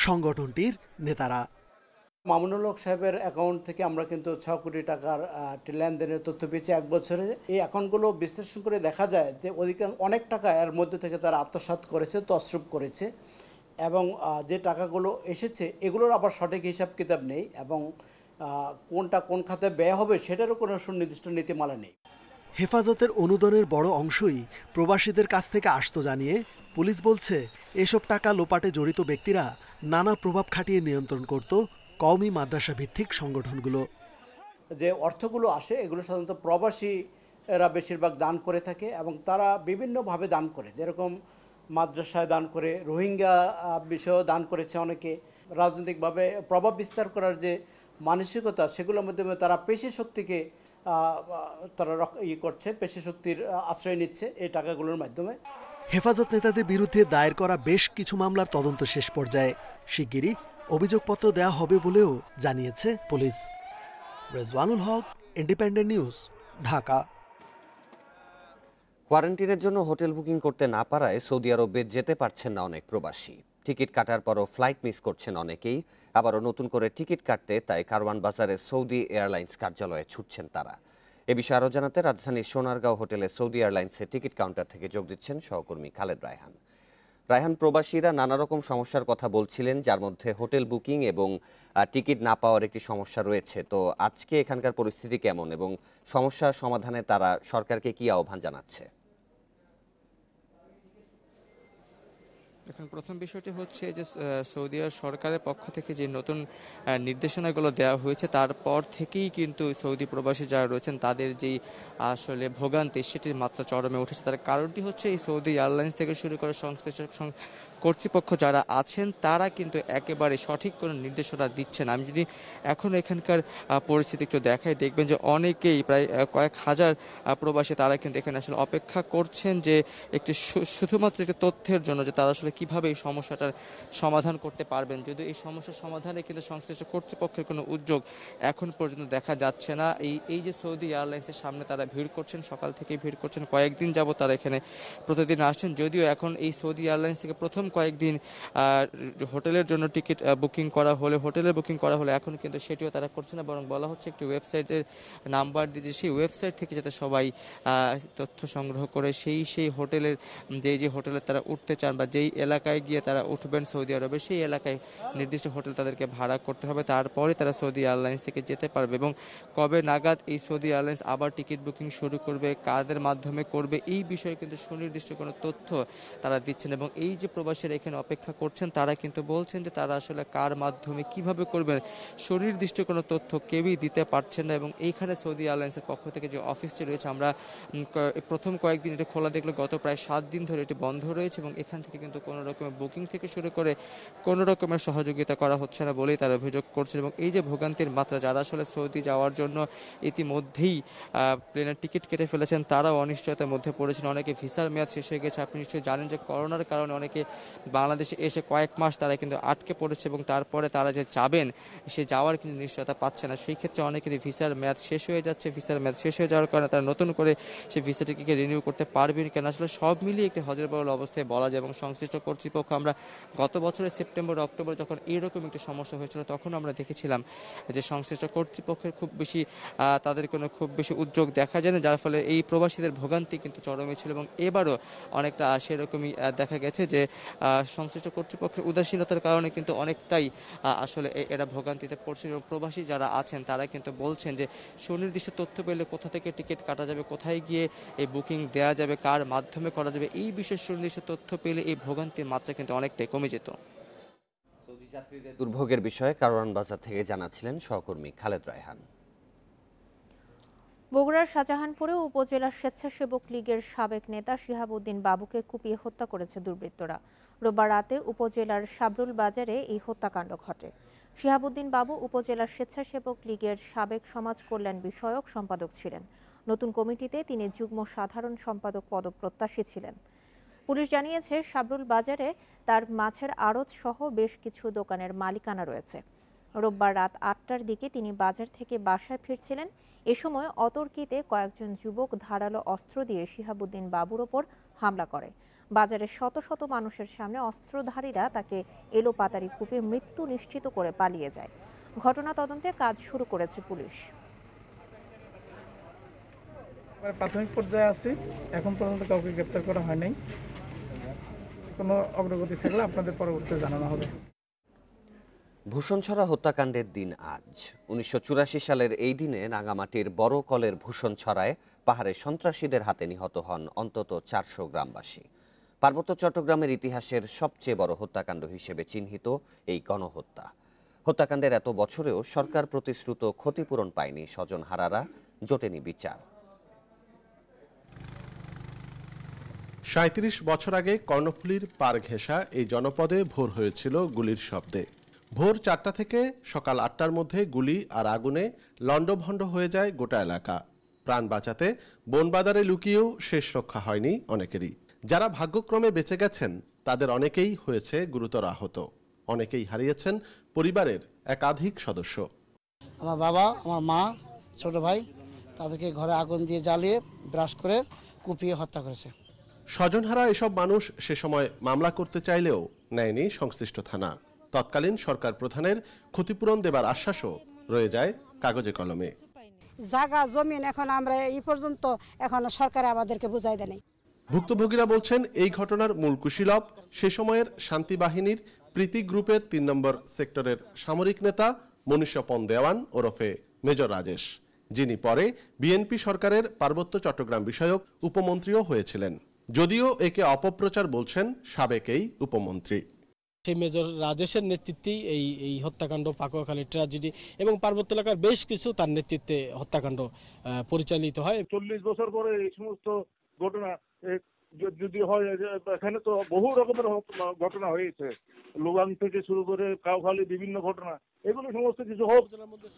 সংগঠনটির নেতারা। মামুনুল হক সাহেবের অ্যাকাউন্ট থেকে আমরা কিন্তু 6 কোটি টাকার লেনদেনের তথ্য পেয়েছি 1 বছরে। এই অ্যাকাউন্টগুলো বিশ্লেষণ করে দেখা যায় যে অনেক টাকা এর মধ্যে থেকে তারা আত্মসাৎ করেছে, তছরূপ করেছে এবং যে টাকাগুলো এসেছে এগুলোর আবার সঠিক হিসাব কিতাব নেই এবং কোনটা কোন খাতে ব্যয় হবে সেটারও কোনো সুনির্দিষ্ট নীতিমালা নেই। হেফাজতের অনুদানের বড় অংশই প্রবাসীদের কাছ থেকে আসতো জানিয়ে পুলিশ বলছে এসব টাকা লোপাটে জড়িত ব্যক্তিরা নানা প্রভাব খাটিয়ে নিয়ন্ত্রণ করত কওমি মাদ্রাসা ভিত্তিক সংগঠনগুলো। যে অর্থগুলো আসে এগুলো সাধারণত প্রবাসীরা বেশিরভাগ দান করে থাকে এবং তারা বিভিন্নভাবে দান করে, যেরকম মাদ্রাসায় দান করে, রোহিঙ্গা বিষয়েও দান করেছে অনেকে। রাজনৈতিকভাবে প্রভাব বিস্তার করার যে মানসিকতা সেগুলোর মাধ্যমে তারা পেশি শক্তিকে তারা করছে, পেশি শক্তির আশ্রয় নিচ্ছে এই টাকাগুলোর মাধ্যমে। হেফাজত নেতাদের বিরুদ্ধে দায়ের করা বেশ কিছু মামলার তদন্ত শেষ পর্যায়ে। শিগগিরই অভিযোগপত্র দেওয়া হবে বলেও জানিয়েছে পুলিশ। রেজওয়ানুল হক, ইন্ডিপেন্ডেন্ট নিউজ, ঢাকা। কোয়ারেন্টিনের জন্য হোটেল বুকিং করতে না পারায় সৌদি আরবে যেতে পারছেন না অনেক প্রবাসী। টিকিট কাটার পরও ফ্লাইট মিস করছেন অনেকেই। আবারও নতুন করে টিকিট কাটতে তাই কারওয়ান বাজারে সৌদি এয়ারলাইন্স কার্যালয়ে ছুটছেন তারা। এ বিষয়ে আরও জানাতে রাজধানীর সোনারগাঁও হোটেলে সৌদি এয়ারলাইন্সের টিকিট কাউন্টার থেকে যোগ দিচ্ছেন সহকর্মী খালেদ রায়হান। রায়হান, প্রবাসীরা নানা রকম সমস্যার কথা বলছিলেন, যার মধ্যে হোটেল বুকিং এবং টিকিট না পাওয়ার একটি সমস্যা রয়েছে। তো আজকে এখানকার পরিস্থিতি কেমন এবং সমস্যা সমাধানে তারা সরকারকে কি আহ্বান জানাচ্ছে? এখন প্রথম বিষয়টি হচ্ছে যে সৌদি আরব সরকারের পক্ষ থেকে যে নতুন নির্দেশনাগুলো দেওয়া হয়েছে তারপর থেকেই কিন্তু সৌদি প্রবাসী যারা রয়েছেন তাদের যেই আসলে ভোগান্তি সেটির মাত্রা চরমে উঠেছে। তার কারণটি হচ্ছে এই সৌদি এয়ারলাইন্স থেকে শুরু করে সংশ্লিষ্ট কর্তৃপক্ষ যারা আছেন তারা কিন্তু একেবারে সঠিক কোনো নির্দেশনা দিচ্ছেন। আমি যদি এখন এখানকার পরিস্থিতি একটু দেখাই, দেখবেন যে অনেকেই প্রায় কয়েক হাজার প্রবাসী তারা কিন্তু এখানে আসলে অপেক্ষা করছেন যে একটি শুধুমাত্র একটি তথ্যের জন্য যে তারা আসলে কিভাবে এই সমস্যাটার সমাধান করতে পারবেন। যদিও এই সমস্যার সমাধানে কিন্তু সংশ্লিষ্ট কর্তৃপক্ষের কোনো উদ্যোগ এখন পর্যন্ত দেখা যাচ্ছে না। এই যে সৌদি এয়ারলাইন্সের সামনে তারা ভিড় করছেন, সকাল থেকেই ভিড় করছেন, কয়েকদিন যাবত তারা এখানে প্রতিদিন আসছেন। যদিও এখন এই সৌদি এয়ারলাইন্স থেকে প্রথম কয়েকদিন হোটেলের জন্য টিকিট বুকিং করা হলে এখন কিন্তু সেটিও তারা করছে না, বরং বলা হচ্ছে একটি ওয়েবসাইটের নাম্বার দিয়ে সেই ওয়েবসাইট থেকে যাতে সবাই তথ্য সংগ্রহ করে সেই হোটেলের যে হোটেলে তারা উঠতে চান বা যেই এলাকায় গিয়ে তারা উঠবেন সৌদি আরবে, সেই এলাকায় নির্দিষ্ট হোটেল তাদেরকে ভাড়া করতে হবে, তারপরে তারা সৌদি এয়ারলাইন্স থেকে যেতে পারবে। এবং কবে নাগাদ এই সৌদি এয়ারলাইন্স আবার টিকিট বুকিং শুরু করবে, কাদের মাধ্যমে করবে, এই বিষয়ে কিন্তু সুনির্দিষ্ট কোনো তথ্য তারা দিচ্ছেন। এবং এই যে প্রবাসীরা এখানে অপেক্ষা করছেন তারা কিন্তু বলছেন যে তারা আসলে কার মাধ্যমে কিভাবে করবেন সুনির্দিষ্ট কোনো তথ্য কেউই দিতে পারছেন না। এবং এইখানে সৌদি এয়ারলাইন্সের পক্ষ থেকে যে অফিসটি রয়েছে, আমরা প্রথম কয়েকদিন এটি খোলা দেখলে গত প্রায় 7 দিন ধরে এটি বন্ধ রয়েছে এবং এখান থেকে কিন্তু কোনো রকমের বুকিং থেকে শুরু করে কোনো রকমের সহযোগিতা করা হচ্ছে না বলেই তারা অভিযোগ করছেন। এবং এই যে ভোগান্তির মাত্রা, যারা আসলে সৌদি যাওয়ার জন্য ইতিমধ্যেই প্লেনের টিকিট কেটে ফেলেছেন তারাও অনিশ্চয়তার মধ্যে পড়েছেন। অনেকে ভিসার মেয়াদ শেষ হয়ে গেছে। আপনি নিশ্চয়ই জানেন যে করোনার কারণে অনেকে বাংলাদেশে এসে কয়েক মাস তারা কিন্তু আটকে পড়েছে এবং তারপরে তারা যে যাবেন সে যাওয়ার কিন্তু নিশ্চয়তা পাচ্ছে না। সেই ক্ষেত্রে অনেকেরই ভিসার মেয়াদ শেষ হয়ে যাচ্ছে। ভিসার মেয়াদ শেষ হয়ে যাওয়ার কারণে তারা নতুন করে সেই ভিসাটিকে রিনিউ করতে পারবেন কেন, আসলে সব মিলিয়ে একটি হযবরল অবস্থায় বলা যায়। এবং সংশ্লিষ্ট কর্তৃপক্ষ, আমরা গত বছরের সেপ্টেম্বর অক্টোবর যখন এরকম একটি সমস্যা হয়েছিল তখন আমরা দেখেছিলাম যে সংশ্লিষ্ট কর্তৃপক্ষের খুব বেশি তাদের কোনো খুব বেশি উদ্যোগ দেখা যায় না, যার ফলে এই প্রবাসীদের ভোগান্তি কিন্তু চরমে ছিল। এবং এবারও অনেকটা সেরকমই দেখা গেছে যে সংশ্লিষ্ট কর্তৃপক্ষের উদাসীনতার কারণে কিন্তু অনেকটাই আসলে এরা ভোগান্তিতে পড়ছে। এবং প্রবাসী যারা আছেন তারা কিন্তু বলছেন যে সুনির্দিষ্ট তথ্য পেলে কোথা থেকে টিকিট কাটা যাবে, কোথায় গিয়ে এই বুকিং দেওয়া যাবে, কার মাধ্যমে করা যাবে, এই বিষয়ে সুনির্দিষ্ট তথ্য পেলে এই ভোগান্তির মাত্রা কিন্তু অনেকটাই কমে যেত। সৌদি যাত্রীদের দুর্ভোগের বিষয়ে কারওয়ান বাজার থেকে জানাচ্ছিলেন সহকর্মী খালেদ রায়হান। বগুড়ার শাহজাহানপুরে উপজেলা স্বেচ্ছাসেবক লীগের সাবেক নেতা শিহাবুদ্দিন বাবুকে কুপিয়ে হত্যা করেছে দুর্বৃত্তরা। রোববার রাতে উপজেলার সাবরুল বাজারে এই হত্যাকাণ্ড ঘটে। শিহাবুদ্দিন বাবু উপজেলার স্বেচ্ছাসেবক লীগের সাবেক সমাজ কল্যাণ বিষয়ক সম্পাদক ছিলেন। নতুন কমিটিতে তিনি যুগ্ম সাধারণ সম্পাদক পদপ্রত্যাশী ছিলেন। পুলিশ জানিয়েছে সাবরুল বাজারে তার মাছের আড়ত সহ বেশ কিছু দোকানের মালিকানা রয়েছে। রোববার রাত 8টার দিকে তিনি বাজার থেকে বাসায় ফিরছিলেন। এ সময় অতর্কিতে কয়েকজন যুবক ধারালো অস্ত্র দিয়ে শিহাবুদ্দিন বাবুর ওপর হামলা করে। বাজারে শত শত মানুষের সামনে অস্ত্রধারীরা তাকে এলোপাতাড়ি কুপিয়ে মৃত্যু নিশ্চিত করে পালিয়ে যায়। ঘটনা তদন্তে কাজ শুরু করেছে পুলিশ। প্রাথমিক পর্যায়ে আছি, এখন পর্যন্ত কাউকে গ্রেপ্তার করা হয় নাই। কোনো অগ্রগতি থাকলে আপনাদের পরবর্তীতে জানানো হবে। ভূষণছড়া হত্যাকাণ্ডের দিন আজ। 1984 সালের এই দিনে রাঙামাটির বড় কলের ভূষণছড়ায় পাহাড়ে সন্ত্রাসীদের হাতে নিহত হন অন্তত 400 গ্রামবাসী। পার্বত্য চট্টগ্রামের ইতিহাসের সবচেয়ে বড় হত্যাকাণ্ড হিসেবে চিহ্নিত এই গণহত্যা। হত্যাকাণ্ডের এত বছরেও সরকার প্রতিশ্রুত ক্ষতিপূরণ পায়নি স্বজনহারারা, জোটেনি বিচার। ৩৭ বছর আগে কর্ণফুলীর পার ঘেঁষা এই জনপদে ভোর হয়েছিল গুলির শব্দে। ভোর 4টা থেকে সকাল 8টার মধ্যে গুলি আর আগুনে লণ্ডভণ্ড হয়ে যায় গোটা এলাকা। প্রাণ বাঁচাতে বনবাদারে লুকিয়েও শেষ রক্ষা হয়নি অনেকেরই। যারা ভাগ্যক্রমে বেঁচে গেছেন তাদের অনেকেই হয়েছে গুরুতর আহত, অনেকেই হারিয়েছেন পরিবারের একাধিক সদস্য। আমার বাবা, আমার মা, ছোট ভাই, তাদেরকে ঘরে আগুন দিয়ে জ্বালিয়ে ব্রাশ করে কুপিয়ে হত্যা করেছে। স্বজনহারা এসব মানুষ সে সময় মামলা করতে চাইলেও নেয়নি সংশ্লিষ্ট থানা। তৎকালীন সরকার প্রধানের ক্ষতিপূরণ দেবার আশ্বাসও রয়ে যায় কাগজে কলমে। জায়গা জমিন এখন আমরা এই পর্যন্ত এখন সরকার আমাদেরকে বুঝাই দেয়নি। ভুক্তভোগীরা বলছেন এই ঘটনার মূল কুশীলব সে সময়ের শান্তি বাহিনীর প্রীতি গ্রুপের 3 নম্বর সেক্টরের সামরিক নেতা মনীষপন দেওয়ান ওরফে মেজর রাজেশ, যিনি পরে বিএনপি সরকারের পার্বত্য চট্টগ্রাম বিষয়ক উপমন্ত্রীও হয়েছিলেন। যদিও একে অপপ্রচার বলছেন সাবেক এই উপমন্ত্রী। সেই মেজর রাজেশের নেতৃত্বেই এই হত্যাকাণ্ড, পাকুয়াখালী ট্র্যাজেডি এবং পার্বত্য এলাকার বেশ কিছু তার নেতৃত্বে হত্যাকাণ্ড পরিচালিত হয়। 40 বছর পরে এই সমস্ত ঘটনা যদি হয়, এখানে তো বহু রকমের ঘটনা হয়েছে, লুগাং থেকে শুরু করে কাউখালী বিভিন্ন ঘটনা, এগুলো সমস্ত কিছু হোক।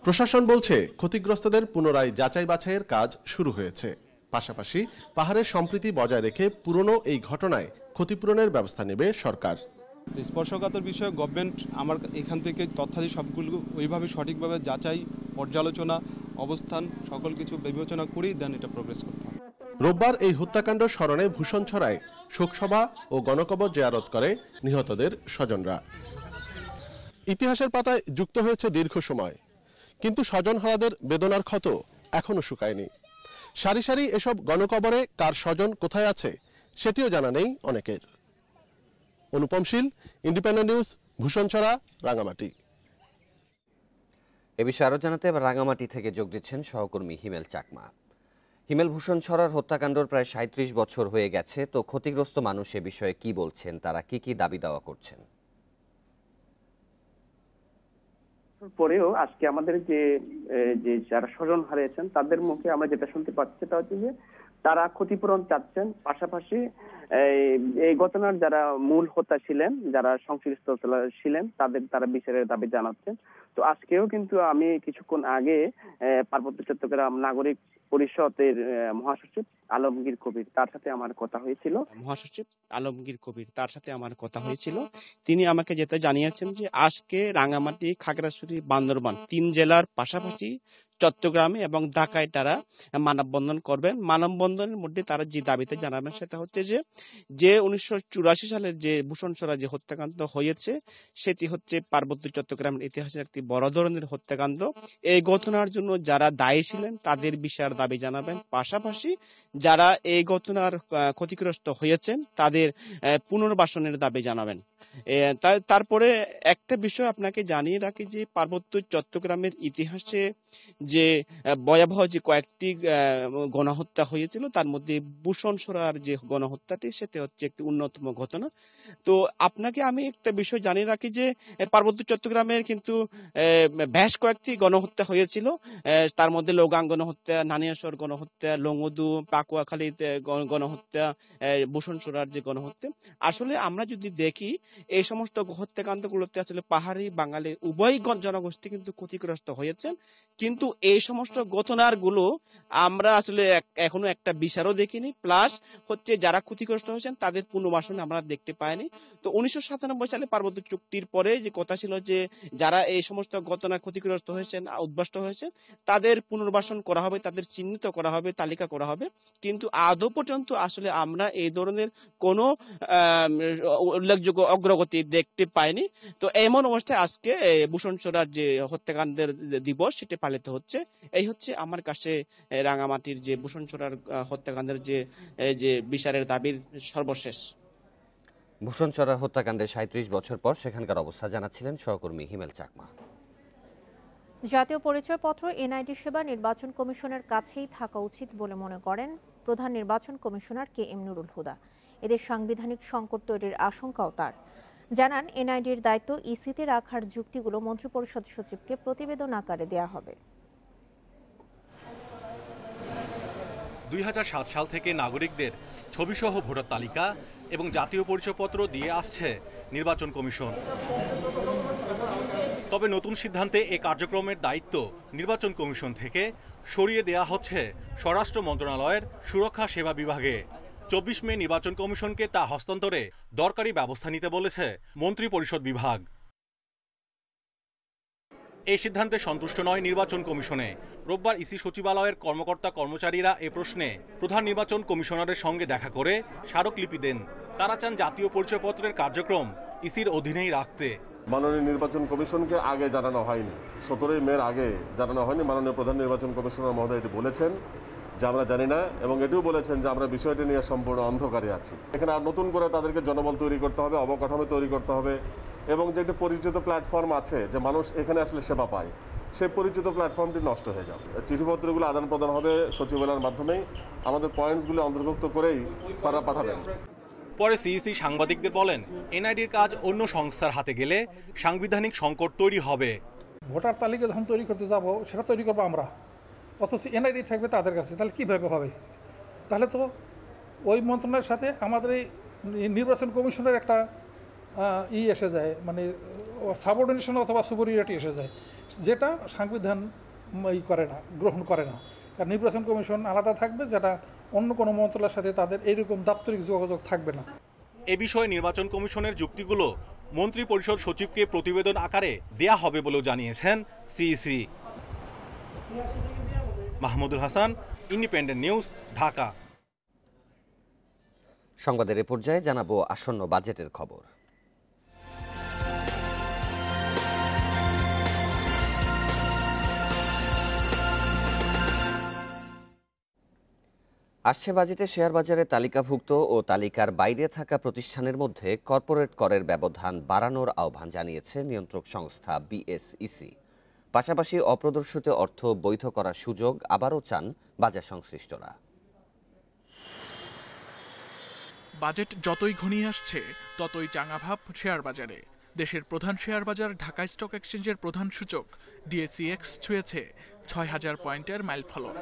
প্রশাসন বলছে ক্ষতিগ্রস্তদের পুনরায় যাচাই বাছাইয়ের কাজ শুরু হয়েছে। পাশাপাশি পাহাড়ের সম্প্রীতি বজায় রেখে পুরনো এই ঘটনায় ক্ষতিপূরণের ব্যবস্থা নেবে সরকার। স্পর্শকাতর বিষয়ে গভর্নমেন্ট আমার এখান থেকে তথ্যাদি সবগুলো ওইভাবে সঠিকভাবে যাচাই, পর্যালোচনা, অবস্থান সকল কিছু বিবেচনা করেই দেন এটা প্রোগ্রেস করতে হবে। রোববার এই হত্যাকাণ্ড স্মরণে ভূষণছড়ায় শোকসভা ও গণকবর জিয়ারত করে নিহতদের স্বজনরা। ইতিহাসের পাতায় যুক্ত হয়েছে দীর্ঘ সময়, কিন্তু স্বজনহারাদের বেদনার ক্ষত এখনো শুকায়নি। সারি সারি এসব গণকবরে কার স্বজন কোথায় আছে সেটিও জানা নেই অনেকের। অনুপম শীল, ইন্ডিপেন্ডেন্ট নিউজ, ভূষণছড়া, রাঙামাটি। এ বিষয়ে আরও জানাতে এবার রাঙামাটি থেকে যোগ দিচ্ছেন সহকর্মী হিমেল চাকমা। হিমেল, ভূষণছড়ার হত্যাকাণ্ডর প্রায় ৩৭ বছর হয়ে গেছে, তো ক্ষতিগ্রস্ত মানুষ এ বিষয়ে কি বলছেন, তারা কি কি দাবি দাওয়া করছেন? পরেও আজকে আমাদের যে যারা স্বজন হারিয়েছেন তাদের মুখে আমরা যেটা শুনতে পাচ্ছি সেটা হচ্ছে যে তারা ক্ষতিপূরণ চাচ্ছেন, পাশাপাশি এই ঘটনার যারা মূল হোতা ছিলেন, যারা সংশ্লিষ্ট ছিলেন তারা বিচারের দাবি জানাচ্ছেন। তো আজকেও কিন্তু আমি কিছুক্ষণ আগে পার্বত্য চট্টগ্রাম নাগরিক পরিষদের মহাসচিব আলমগীর কবির তার সাথে আমার কথা হয়েছিল। তিনি আমাকে যেটা জানিয়েছেন যে আজকে রাঙামাটি, খাগড়াছড়ি, বান্দরবান ৩ জেলার পাশাপাশি চট্টগ্রামে এবং ঢাকায় তারা মানববন্ধন করবেন। মানববন্ধনের মধ্যে তারা যে দাবিতে জানাবেন সেটা হচ্ছে যে 1984 সালের যে ভূষণছড়া যে হত্যাকাণ্ড হয়েছে সেটি হচ্ছে পার্বত্য চট্টগ্রামের ইতিহাসের একটি বড় ধরনের হত্যাকাণ্ড। এই ঘটনার জন্য যারা দায়ী ছিলেন তাদের বিচার দাবি জানাবেন, পাশাপাশি যারা এই ঘটনার ক্ষতিগ্রস্ত হয়েছেন তাদের পুনর্বাসনের দাবি জানাবেন। তারপরে একটা বিষয় আপনাকে জানিয়ে রাখি যে পার্বত্য চট্টগ্রামের ইতিহাসে যে ভয়াবহ যে কয়েকটি গণহত্যা হয়েছিল তার মধ্যে ভূষণছড়ার যে গণহত্যাটি সেটা হচ্ছে একটি অন্যতম ঘটনা। তো আপনাকে আমি একটা বিষয় জানিয়ে রাখি যে পার্বত্য চট্টগ্রামের কিন্তু বেশ কয়েকটি গণহত্যা হয়েছিল। তার মধ্যে লৌগাং গণহত্যা, নানিয়াসর গণহত্যা, লংদু, পাকুয়াখালীতে গণহত্যা, ভূষণছড়ার যে গণহত্যা। আসলে আমরা যদি দেখি এই সমস্ত হত্যাকাণ্ডগুলোতে আসলে পাহাড়ি বাঙালি উভয় জনগোষ্ঠী কিন্তু ক্ষতিগ্রস্ত হয়েছেন, কিন্তু এই সমস্ত ঘটনার গুলো আমরা আসলে এখনো একটা বিচারও দেখিনি, প্লাস হচ্ছে যারা ক্ষতিগ্রস্ত হয়েছেন তাদের পুনর্বাসন আমরা দেখতে পাইনি। তো 1997 সালে পার্বত্য চুক্তির পরে যে কথা ছিল যে যারা এই সমস্ত ঘটনা ক্ষতিগ্রস্ত হয়েছেন, উদ্বাস্ত হয়েছেন, তাদের পুনর্বাসন করা হবে, তাদের চিহ্নিত করা হবে, তালিকা করা হবে, কিন্তু আদৌ পর্যন্ত আসলে আমরা এই ধরনের কোনো উল্লেখযোগ্য অগ্রগতি দেখতে পাইনি। তো এমন অবস্থায় আজকে ভূষণছড়ার যে হত্যাকাণ্ডের দিবস সেটা পালিত হচ্ছে। এই হচ্ছে আমার কাছে রাঙামাটির যে ভূষণছড়ার হত্যাকাণ্ডের যে বিচারের দাবির সর্বশেষ। ভূষণছড়া হত্যাকাণ্ডের ৩৭ বছর পর সেখানকার অবস্থা জানাচ্ছিলেন সহকর্মী হিমেল চাকমা। জাতীয় পরিচয়পত্র এনআইডি সেবা নির্বাচন কমিশনের কাছেই থাকা উচিত বলে মনে করেন প্রধান নির্বাচন কমিশনার KM নুরুল হুদা। এদের সাংবিধানিক সংকট তৈরির আশঙ্কাও তার। জানান এনআইডির দায়িত্ব ইসিতে রাখার যুক্তিগুলো মন্ত্রিপরিষদ সচিবকে প্রতিবেদন আকারে দেয়া হবে। 2007 সাল থেকে নাগরিকদের ছবিসহ ভোটার তালিকা এবং জাতীয় পরিচয়পত্র দিয়ে আসছে নির্বাচন কমিশন। তবে নতুন সিদ্ধান্তে এই কার্যক্রমের দায়িত্ব নির্বাচন কমিশন থেকে সরিয়ে দেয়া হচ্ছে স্বরাষ্ট্র মন্ত্রণালয়ের সুরক্ষা সেবা বিভাগে। 24 মে নির্বাচন কমিশনকে তা হস্তান্তরে দরকারি ব্যবস্থা নিতে বলেছে মন্ত্রিপরিষদ বিভাগ। এই সিদ্ধান্তে সন্তুষ্ট নয় নির্বাচন কমিশনে। রোববার ইসি সচিবালয়ের কর্মকর্তা কর্মচারীরা এ প্রশ্নে প্রধান নির্বাচন কমিশনারের সঙ্গে দেখা করে স্মারকলিপি দেন। তারা চান জাতীয় পরিচয়পত্রের কার্যক্রম ইসির অধীনেই রাখতে। মাননীয় নির্বাচন কমিশনকে আগে জানানো হয়নি, 17 মের আগে জানানো হয়নি। মাননীয় প্রধান নির্বাচন কমিশনার মহোদয় এটি বলেছেন যে আমরা জানি না, এবং এটিও বলেছেন যে আমরা বিষয়টি নিয়ে সম্পূর্ণ অন্ধকারে আছি। এখানে আর নতুন করে তাদেরকে জনবল তৈরি করতে হবে, অবকাঠামো তৈরি করতে হবে, এবং যে একটি পরিচিত প্ল্যাটফর্ম আছে যে মানুষ এখানে আসলে সেবা পায়, সেই পরিচিত প্ল্যাটফর্মটি নষ্ট হয়ে যাবে। চিঠিপত্রগুলো আদান প্রদান হবে সচিবালয়ের মাধ্যমেই, আমাদের পয়েন্টসগুলো অন্তর্ভুক্ত করেই স্যাররা পাঠাবেন। পরে সিইসি সাংবাদিকদের বলেন, এনআইডির কাজ অন্য সংস্থার হাতে গেলে সাংবিধানিক সংকট তৈরি হবে। ভোটার তালিকা যখন তৈরি করতে যাব সেটা তৈরি করবো আমরা, অথচ এনআইডি থাকবে তাদের কাছে, তাহলে কীভাবে হবে? তাহলে তো ওই মন্ত্রণালয়ের সাথে আমাদের এই নির্বাচন কমিশনের একটা এসে যায়, মানে সাবঅর্ডিনেশন অথবা সুপেরিয়রিটি এসে যায়, যেটা সংবিধান গ্রহণ করে না। কারণ নির্বাচন কমিশন আলাদা থাকবে, যেটা অন্য কোনো মন্ত্রণালয়ের সাথে তাদের এইরকম দাপ্তরিক যোগাযোগ থাকবে না। এ বিষয়ে নির্বাচন কমিশনের যুক্তিগুলো মন্ত্রী পরিষদ সচিবকে প্রতিবেদন আকারে দেয়া হবে বলেও জানিয়েছেন CEC. Mahmudul Hasan, independent News, Dhaka. সংবাদের এ পর্যায়ে জানাবো আসন্ন বাজেটের খবর। আসছে বাজেটে শেয়ার বাজারে তালিকাভুক্ত ও তালিকার বাইরে থাকা প্রতিষ্ঠানের মধ্যে কর্পোরেট করের ব্যবধান বাড়ানোর আহ্বান জানিয়েছে নিয়ন্ত্রক সংস্থা বিএসইসি। পাশাপাশি অপ্রদর্শিত অর্থ বৈধ করার সুযোগ আবারও চান বাজার সংশ্লিষ্টরা। বাজেট যতই ঘনিয়ে আসছে ততই চাঙাভাব শেয়ার বাজারে। দেশের প্রধান শেয়ার বাজার ঢাকা স্টক এক্সচেঞ্জের প্রধান সূচক ডিএসইএক্স ছুঁয়েছে ৬,০০০ পয়েন্টের মাইলফলক।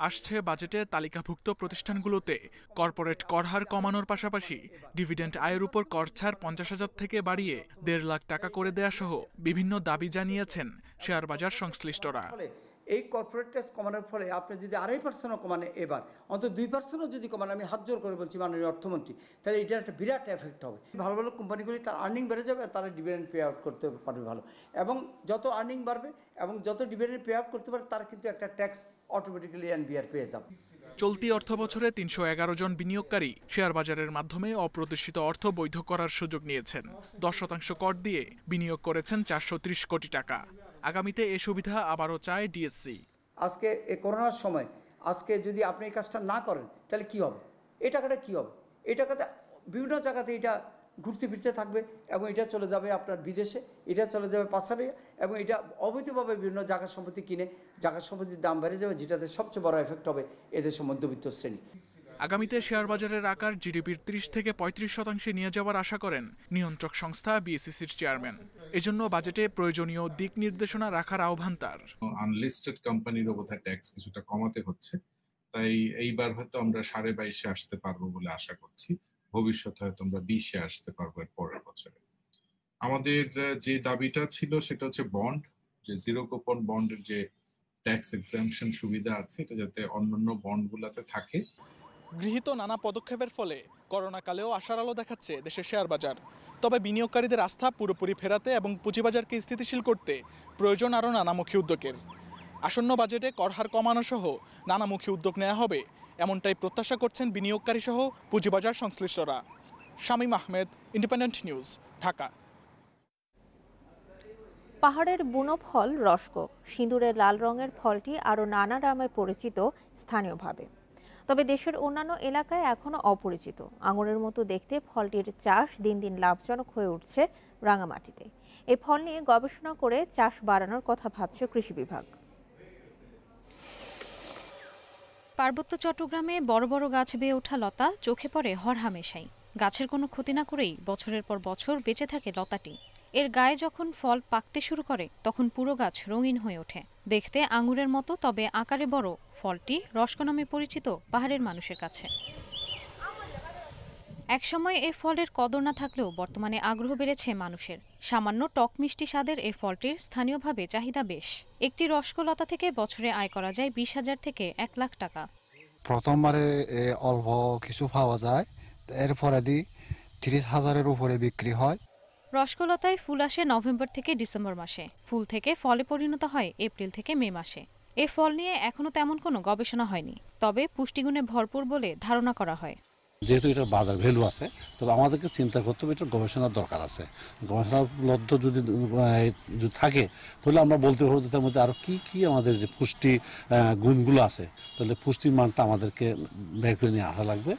আসছে বাজেটে তালিকাভুক্ত প্রতিষ্ঠানগুলোতে কর্পোরেট কর হার কমানোর পাশাপাশি ডিভিডেন্ড আয়ের উপর কর ছাড় ৫০,০০০ থেকে বাড়িয়ে ১.৫ লাখ টাকা করে দেয়া সহ বিভিন্ন দাবি জানিয়েছেন শেয়ার বাজার সংশ্লিষ্টরা। এই কর্পোরেট ট্যাক্স কমানোর ফলে আপনি যদি ২.৫% কমান, এবার অন্তত ২% যদি কমান, আমি হাত জোর করে বলছি মাননীয় অর্থমন্ত্রী, তাহলে এটার একটা বিরাট এফেক্ট হবে। ভালো ভালো কোম্পানিগুলি তার আর্নিং বেড়ে যাবে, তারা ডিভিডেন্ড পে আউট করতে পারবে ভালো, এবং যত আর্নিং বাড়বে এবং যত ডিভিডেন্ড পে আউট করতে পারে তার কিন্তু একটা ট্যাক্স অটোমেটিক্যালি এনবিআর পেয়ে যাবে। চলতি অর্থ বছরে ৩১১ জন বিনিয়োগকারী শেয়ার বাজারের মাধ্যমে অপ্রদর্শিত অর্থ বৈধ করার সুযোগ নিয়েছেন। ১০% কর দিয়ে বিনিয়োগ করেছেন ৪৩০ কোটি টাকা। আগামীতে এই সুবিধা আবারও চায় ডিএসসি। আজকে এই করোনার সময় আজকে যদি আপনি এই কাজটা না করেন তাহলে কি হবে? এই টাকাটা কি হবে? এই টাকাতে বিভিন্ন জায়গাতে এটা ঘুরতে ফিরতে থাকবে এবং এটা চলে যাবে আপনার বিদেশে, এটা চলে যাবে পাচারে, এবং এটা অবৈধভাবে বিভিন্ন জায়গা সম্পত্তি কিনে জায়গা সম্পত্তির দাম বেড়ে যাবে, যেটাতে সবচেয়ে বড় এফেক্ট হবে এদেশের মধ্যবিত্ত শ্রেণী। আগামীতে শেয়ার বাজারের আকার জিডিপির ৩০ থেকে ৩৫% নিয়ে যাওয়ার আশা করেন নিয়ন্ত্রক সংস্থা বিএসইসির চেয়ারম্যান। এজন্য বাজেটে প্রয়োজনীয় দিক নির্দেশনা রাখার আহ্বান তার। আনলিস্টেড কোম্পানির বোধহয় ট্যাক্স কিছুটা কমাতে হচ্ছে, তাই এইবার হয়তো আমরা 22.5 আসতে পারবো বলে আশা করছি। ভবিষ্যতে হয়তো আমরা 20 আসতে পারবো এর পরের বছরে। আমাদের যে দাবিটা ছিল সেটা হচ্ছে বন্ড, যে জিরো কুপন বন্ডের যে ট্যাক্স এক্সাম্পশন সুবিধা আছে এটা যাতে অন্যান্য বন্ডগুলোতে থাকে। গৃহীত নানা পদক্ষেপের ফলে করোনাকালেও আশার আলো দেখাচ্ছে দেশের শেয়ার বাজার। তবে বিনিয়োগকারীদের আস্থা পুরোপুরি ফেরাতে এবং পুঁজিবাজারকে স্থিতিশীল করতে প্রয়োজন আরও নানামুখী উদ্যোগের। আসন্ন বাজেটে কর হার কমানো সহ নানামুখী উদ্যোগ নেওয়া হবে, এমনটাই প্রত্যাশা করছেন বিনিয়োগকারী সহ পুঁজিবাজার সংশ্লিষ্টরা। Shamim Ahmed, independent News, Dhaka. পাহাড়ের বুনো ফল রসকো, সিঁদুরের লাল রঙের ফলটি আরও নানা নামে পরিচিত স্থানীয়ভাবে, তবে দেশের অন্যান্য এলাকায় এখনও অপরিচিত। আঙুরের মতো দেখতে ফলটির চাষ দিন দিন লাভজনক হয়ে উঠছে রাঙামাটিতে। এই ফল নিয়ে গবেষণা করে চাষ বাড়ানোর কথা ভাবছে কৃষি বিভাগ। পার্বত্য চট্টগ্রামে বড় বড় গাছ বেয়ে ওঠা লতা চোখে পড়ে হরহামেশাই। গাছের কোনো ক্ষতি না করেই বছরের পর বছর বেঁচে থাকে লতাটি। এর গায়ে যখন ফল পাকতে শুরু করে তখন পুরো গাছ রঙিন হয়ে ওঠে। দেখতে আঙুরের মতো, তবে আকারে বড় ফলটি রসকো নামে পরিচিত পাহাড়ের মানুষের কাছে। একসময় এই ফলের কদর না থাকলেও বর্তমানে আগ্রহ বেড়েছে মানুষের। সামান্য টক মিষ্টি স্বাদের এই ফলটির স্থানীয়ভাবে চাহিদা বেশ। একটি রসকো লতা থেকে বছরে আয় করা যায় 20,000 থেকে 1 লাখ টাকা। প্রথমবারে অল্প কিছু পাওয়া যায়, এরপরে 30,000-এর উপরে বিক্রি হয়। রসকলতায় ফুল আসে নভেম্বর থেকে ডিসেম্বর মাসে, ফুল থেকে ফলে পরিণত হয় এপ্রিল থেকে মে মাসে। এ ফল নিয়ে এখনো তেমন কোনো গবেষণা হয়নি, তবে পুষ্টিগুণে ভরপুর বলে ধারণা করা হয়। যেহেতু এটার বাজার ভ্যালু আছে, তবে আমাদেরকে চিন্তা করতে হবে এটার গবেষণার দরকার আছে। গবেষণার লব্ধ যদি থাকে তাহলে আমরা বলতে পারবো তার মধ্যে আরও কি আমাদের যে পুষ্টি গুণগুলো আছে, তাহলে পুষ্টির মানটা আমাদেরকে বের করে নিয়ে আসা লাগবে।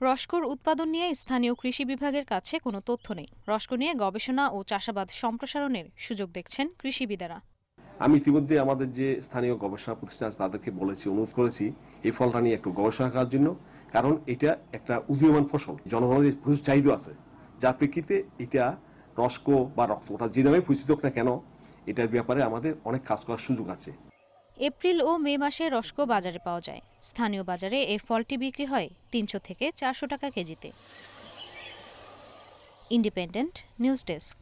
রসকোর উৎপাদন নিয়ে স্থানীয় কৃষি বিভাগের কাছে কোনো তথ্য নেই। রসকো নিয়ে গবেষণা ও চাষাবাদ সম্প্রসারণের সুযোগ দেখছেন কৃষিবিদেরা। আমি ইতিমধ্যে আমাদের যে স্থানীয় গবেষণা প্রতিষ্ঠান আছে তাদেরকে বলেছি, অনুরোধ করেছি এই ফলটা নিয়ে একটু গবেষণা করার জন্য, কারণ এটা একটা উদীয়মান ফসল, জনগণের প্রচুর চাহিদা আছে, যার প্রেক্ষিতে এটা রসকো বা রক্ত ওটা যে নামে পরিচিত হোক না কেন, এটার ব্যাপারে আমাদের অনেক কাজ করার সুযোগ আছে। এপ্রিল ও মে মাসে রসকো বাজারে পাওয়া যায়। স্থানীয় বাজারে এই ফলটি বিক্রি হয় 300 থেকে 400 টাকা কেজিতে। Independent News desk.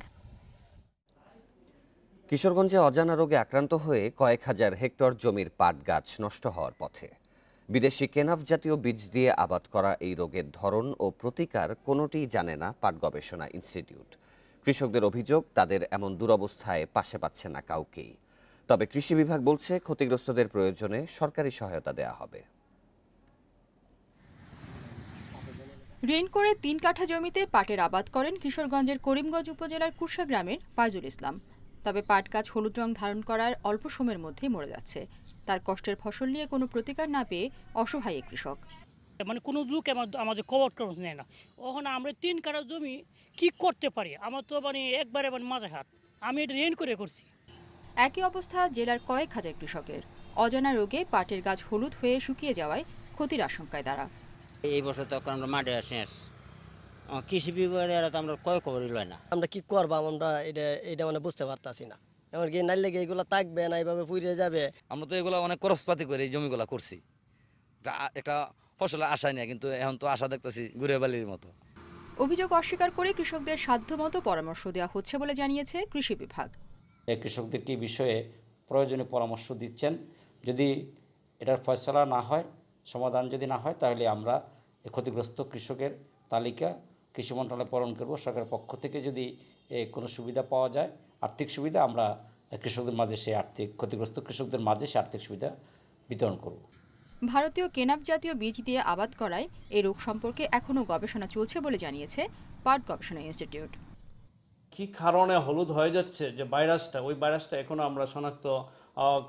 কিশোরগঞ্জে অজানা রোগে আক্রান্ত হয়ে কয়েক হাজার হেক্টর জমির পাট গাছ নষ্ট হওয়ার পথে। বিদেশি কেনাফ জাতীয় বীজ দিয়ে আবাদ করা এই রোগের ধরন ও প্রতিকার কোনোটিই জানে না পাট গবেষণা ইনস্টিটিউট। কৃষকদের অভিযোগ, তাদের এমন দুরবস্থায় পাশে পাচ্ছে না কাউকেই। তবে কৃষি বিভাগ বলছে ক্ষতিগ্রস্তদের প্রয়োজনে সরকারি সহায়তা দেয়া হবে। ঋণ করে 3 কাঠা জমিতে পাটের আবাদ করেন কিশোরগঞ্জের করিমগঞ্জ উপজেলার কুরসা গ্রামের ফাইজুল ইসলাম। তবে পাট গাছ হলুদ রং ধারণ করার অল্প সময়ের মধ্যেই মরে যাচ্ছে। তার কষ্টের ফসল নিয়ে কোনো প্রতিকার না পেয়ে অসহায় এই কৃষক। মানে কোনো লোক আমাদের খবর নেয় না। ওখানে আমরা 3 কাঠা জমি কি করতে পারি, আমার তো মানে একবারে মাথায় হাত। আমি এটা ঋণ করে করছি। একই অবস্থা জেলার কয়েক হাজার কৃষকের। অজানা রোগে পাটের গাছ হলুদ হয়ে শুকিয়ে যাওয়ায় ক্ষতির আশঙ্কায় তারা। এই বছর তো আমরা মাঠে শেষ, কৃষি বিভাগের আমরা কয় খবরই লয় না। আমরা কি করবাম আমরা এটা মানে বুঝতে পারতাছি না। এমনকি নাইলে এগুলো থাকবে না, এইভাবে পুড়ে যাবে। আমরা তো এগুলো অনেক খরচপাতি করে এই জমিগুলো করছি, একটা ফসলের আশা নিয়ে, কিন্তু এখন তো আশা দেখতেছি ঘুরে বালির মতো। অভিযোগ অস্বীকার করে কৃষকদের সাধ্যমতো পরামর্শ দেওয়া হচ্ছে বলে জানিয়েছে কৃষি বিভাগ। কৃষকদেরকে এই বিষয়ে প্রয়োজনীয় পরামর্শ দিচ্ছেন। যদি এটার ফয়সলা না হয়, সমাধান যদি না হয়, তাহলে আমরা ক্ষতিগ্রস্ত কৃষকের তালিকা কৃষি মন্ত্রণালয়ে প্রেরণ করব। সরকারের পক্ষ থেকে যদি কোনো সুবিধা পাওয়া যায়, আর্থিক সুবিধা, আমরা কৃষকদের মাঝে ক্ষতিগ্রস্ত কৃষকদের মাঝে সে আর্থিক সুবিধা বিতরণ করব। ভারতীয় কেনাফ জাতীয় বীজ দিয়ে আবাদ করায় এই রোগ সম্পর্কে এখনও গবেষণা চলছে বলে জানিয়েছে পাট গবেষণা ইনস্টিটিউট। কি কারণে হলুদ হয়ে যাচ্ছে যে ওই ভাইরাসটা এখনো আমরা শনাক্ত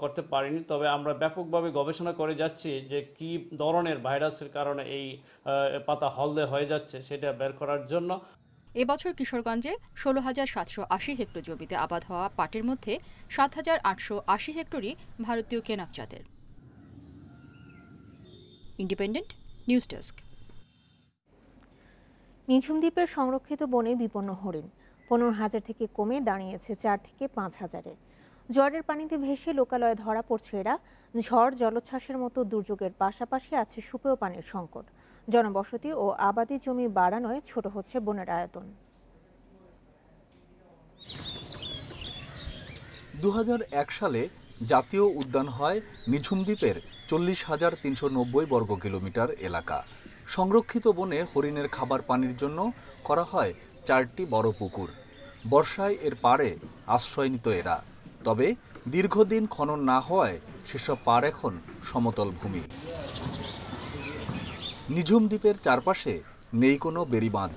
করতে পারিনি। তবে আমরা ব্যাপকভাবে গবেষণা করে যাচ্ছি যে কি ধরনের ভাইরাসের কারণে এই পাতা হলদে হয়ে যাচ্ছে সেটা বের করার জন্য। এবছর কিশোরগঞ্জে 16,780 হেক্টর জমিতে আবাদ হওয়া পাটের মধ্যে 7,880 হেক্টরই ভারতীয় কেনাফ জাতের। Independent News desk. নিঝুম দ্বীপের সংরক্ষিত বনে বিপন্ন হরিণ 15,000 থেকে কমে দাঁড়িয়েছে 4 থেকে 5,000-এ। জোয়ারের পানিতে ভেসে লোকালয়ে ধরা পড়ছে এরা। ঝড়, জলোচ্ছ্বাসের মতো দুর্যোগের পাশাপাশি আছে সুপেয় পানির সংকট। জনবসতি ও আবাদি জমি বাড়ানোয় ছোট হচ্ছে বনের আয়তন। 2001 সালে জাতীয় উদ্যান হয় নিঝুম দ্বীপের 40,390 বর্গ কিলোমিটার এলাকা। সংরক্ষিত বনে হরিণের খাবার পানির জন্য করা হয় 4টি বড় পুকুর। বর্ষায় এর পাড়ে আশ্রয় নিত এরা। তবে দীর্ঘদিন খনন না হওয়ায় সেসব পাড় এখন সমতল ভূমি। নিঝুম দ্বীপের চারপাশে নেই কোনো বেড়িবাঁধ।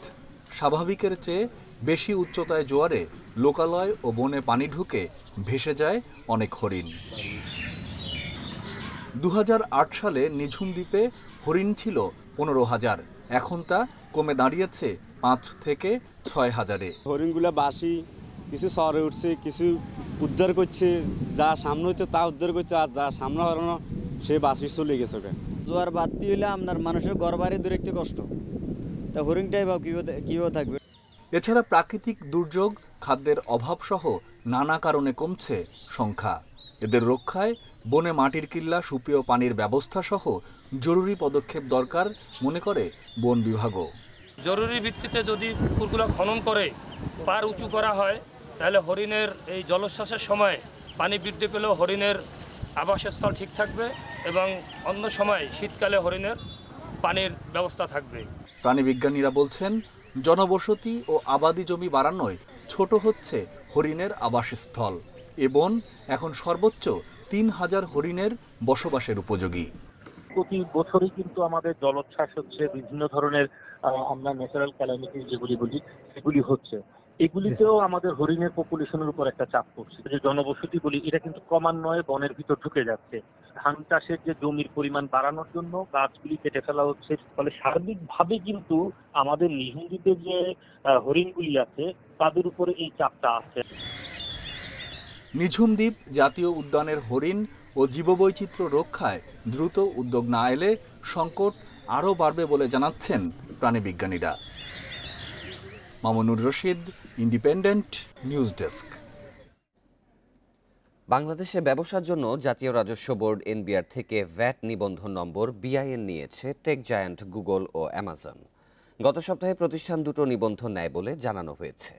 স্বাভাবিকের চেয়ে বেশি উচ্চতায় জোয়ারে লোকালয় ও বনে পানি ঢুকে ভেসে যায় অনেক হরিণ। 2008 সালে নিঝুম দ্বীপে হরিণ ছিল 15,000, এখন তা কমে দাঁড়িয়েছে 5 থেকে 6,000-এ। হরিণগুলো বাসি কিছু শহরে উঠছে, কিছু উদ্ধার করছে, যা সামনে হচ্ছে তা উদ্ধার করছে, আর যা সামনে হারানো সে বাসি চলে গেছে। জোয়ার বাড়তি হলে আপনার মানুষের ঘর বাড়ি দূরে একটু কষ্ট, তা হরিণটাই বা কীভাবে থাকবে। এছাড়া প্রাকৃতিক দুর্যোগ, খাদ্যের অভাব সহ নানা কারণে কমছে সংখ্যা। এদের রক্ষায় বনে মাটির কিল্লা, সুপেয় পানির ব্যবস্থা সহ জরুরি পদক্ষেপ দরকার মনে করে বন বিভাগও। জরুরি ভিত্তিতে যদি পুকুরগুলো খনন করে পার উঁচু করা হয়, তাহলে হরিণের এই জলোচ্ছ্বাসের সময় পানি বৃদ্ধি পেলেও হরিণের আবাসস্থল ঠিক থাকবে এবং অন্য সময় শীতকালে হরিণের পানির ব্যবস্থা থাকবে। প্রাণীবিজ্ঞানীরা বলছেন, জনবসতি ও আবাদি জমি বাড়ানোয় ছোট হচ্ছে হরিণের আবাসস্থল। এ বন এখন সর্বোচ্চ 3,000 হরিণের বসবাসের উপযোগী। প্রতি বছরই কিন্তু আমাদের জলোচ্ছ্বাস হচ্ছে, বিভিন্ন ধরনের আমরা ন্যাচারাল ক্যালামিটি যেগুলি বলি সেগুলি হচ্ছে। এগুলিতেও আমাদের হরিণের পপুলেশনের উপর একটা চাপ পড়ছে। যে জনবসতি বলি, এটা কিন্তু ক্রমান্বয়ে বনের ভিতর ঢুকে যাচ্ছে। ধান চাষের যে জমির পরিমাণ বাড়ানোর জন্য গাছগুলি কেটে ফেলা হচ্ছে। ফলে সার্বিকভাবে কিন্তু আমাদের নিঝুম দ্বীপে যে হরিণগুলি আছে তাদের উপরে এই চাপটা আছে। নিঝুম দ্বীপ জাতীয় উদ্যানের হরিণ ও জীববৈচিত্র্য রক্ষায় দ্রুত উদ্যোগ না এলে সংকট আরও বাড়বে বলে জানাচ্ছেন প্রাণীবিজ্ঞানীরা। Mamunur Rashid, Independent News desk. বাংলাদেশে ব্যবসার জন্য জাতীয় রাজস্ব বোর্ড এনবিআর থেকে ভ্যাট নিবন্ধন নম্বর বিআইএন নিয়েছে টেক জায়ান্ট গুগল ও অ্যামাজন। গত সপ্তাহে প্রতিষ্ঠান দুটো নিবন্ধন নেয় বলে জানানো হয়েছে।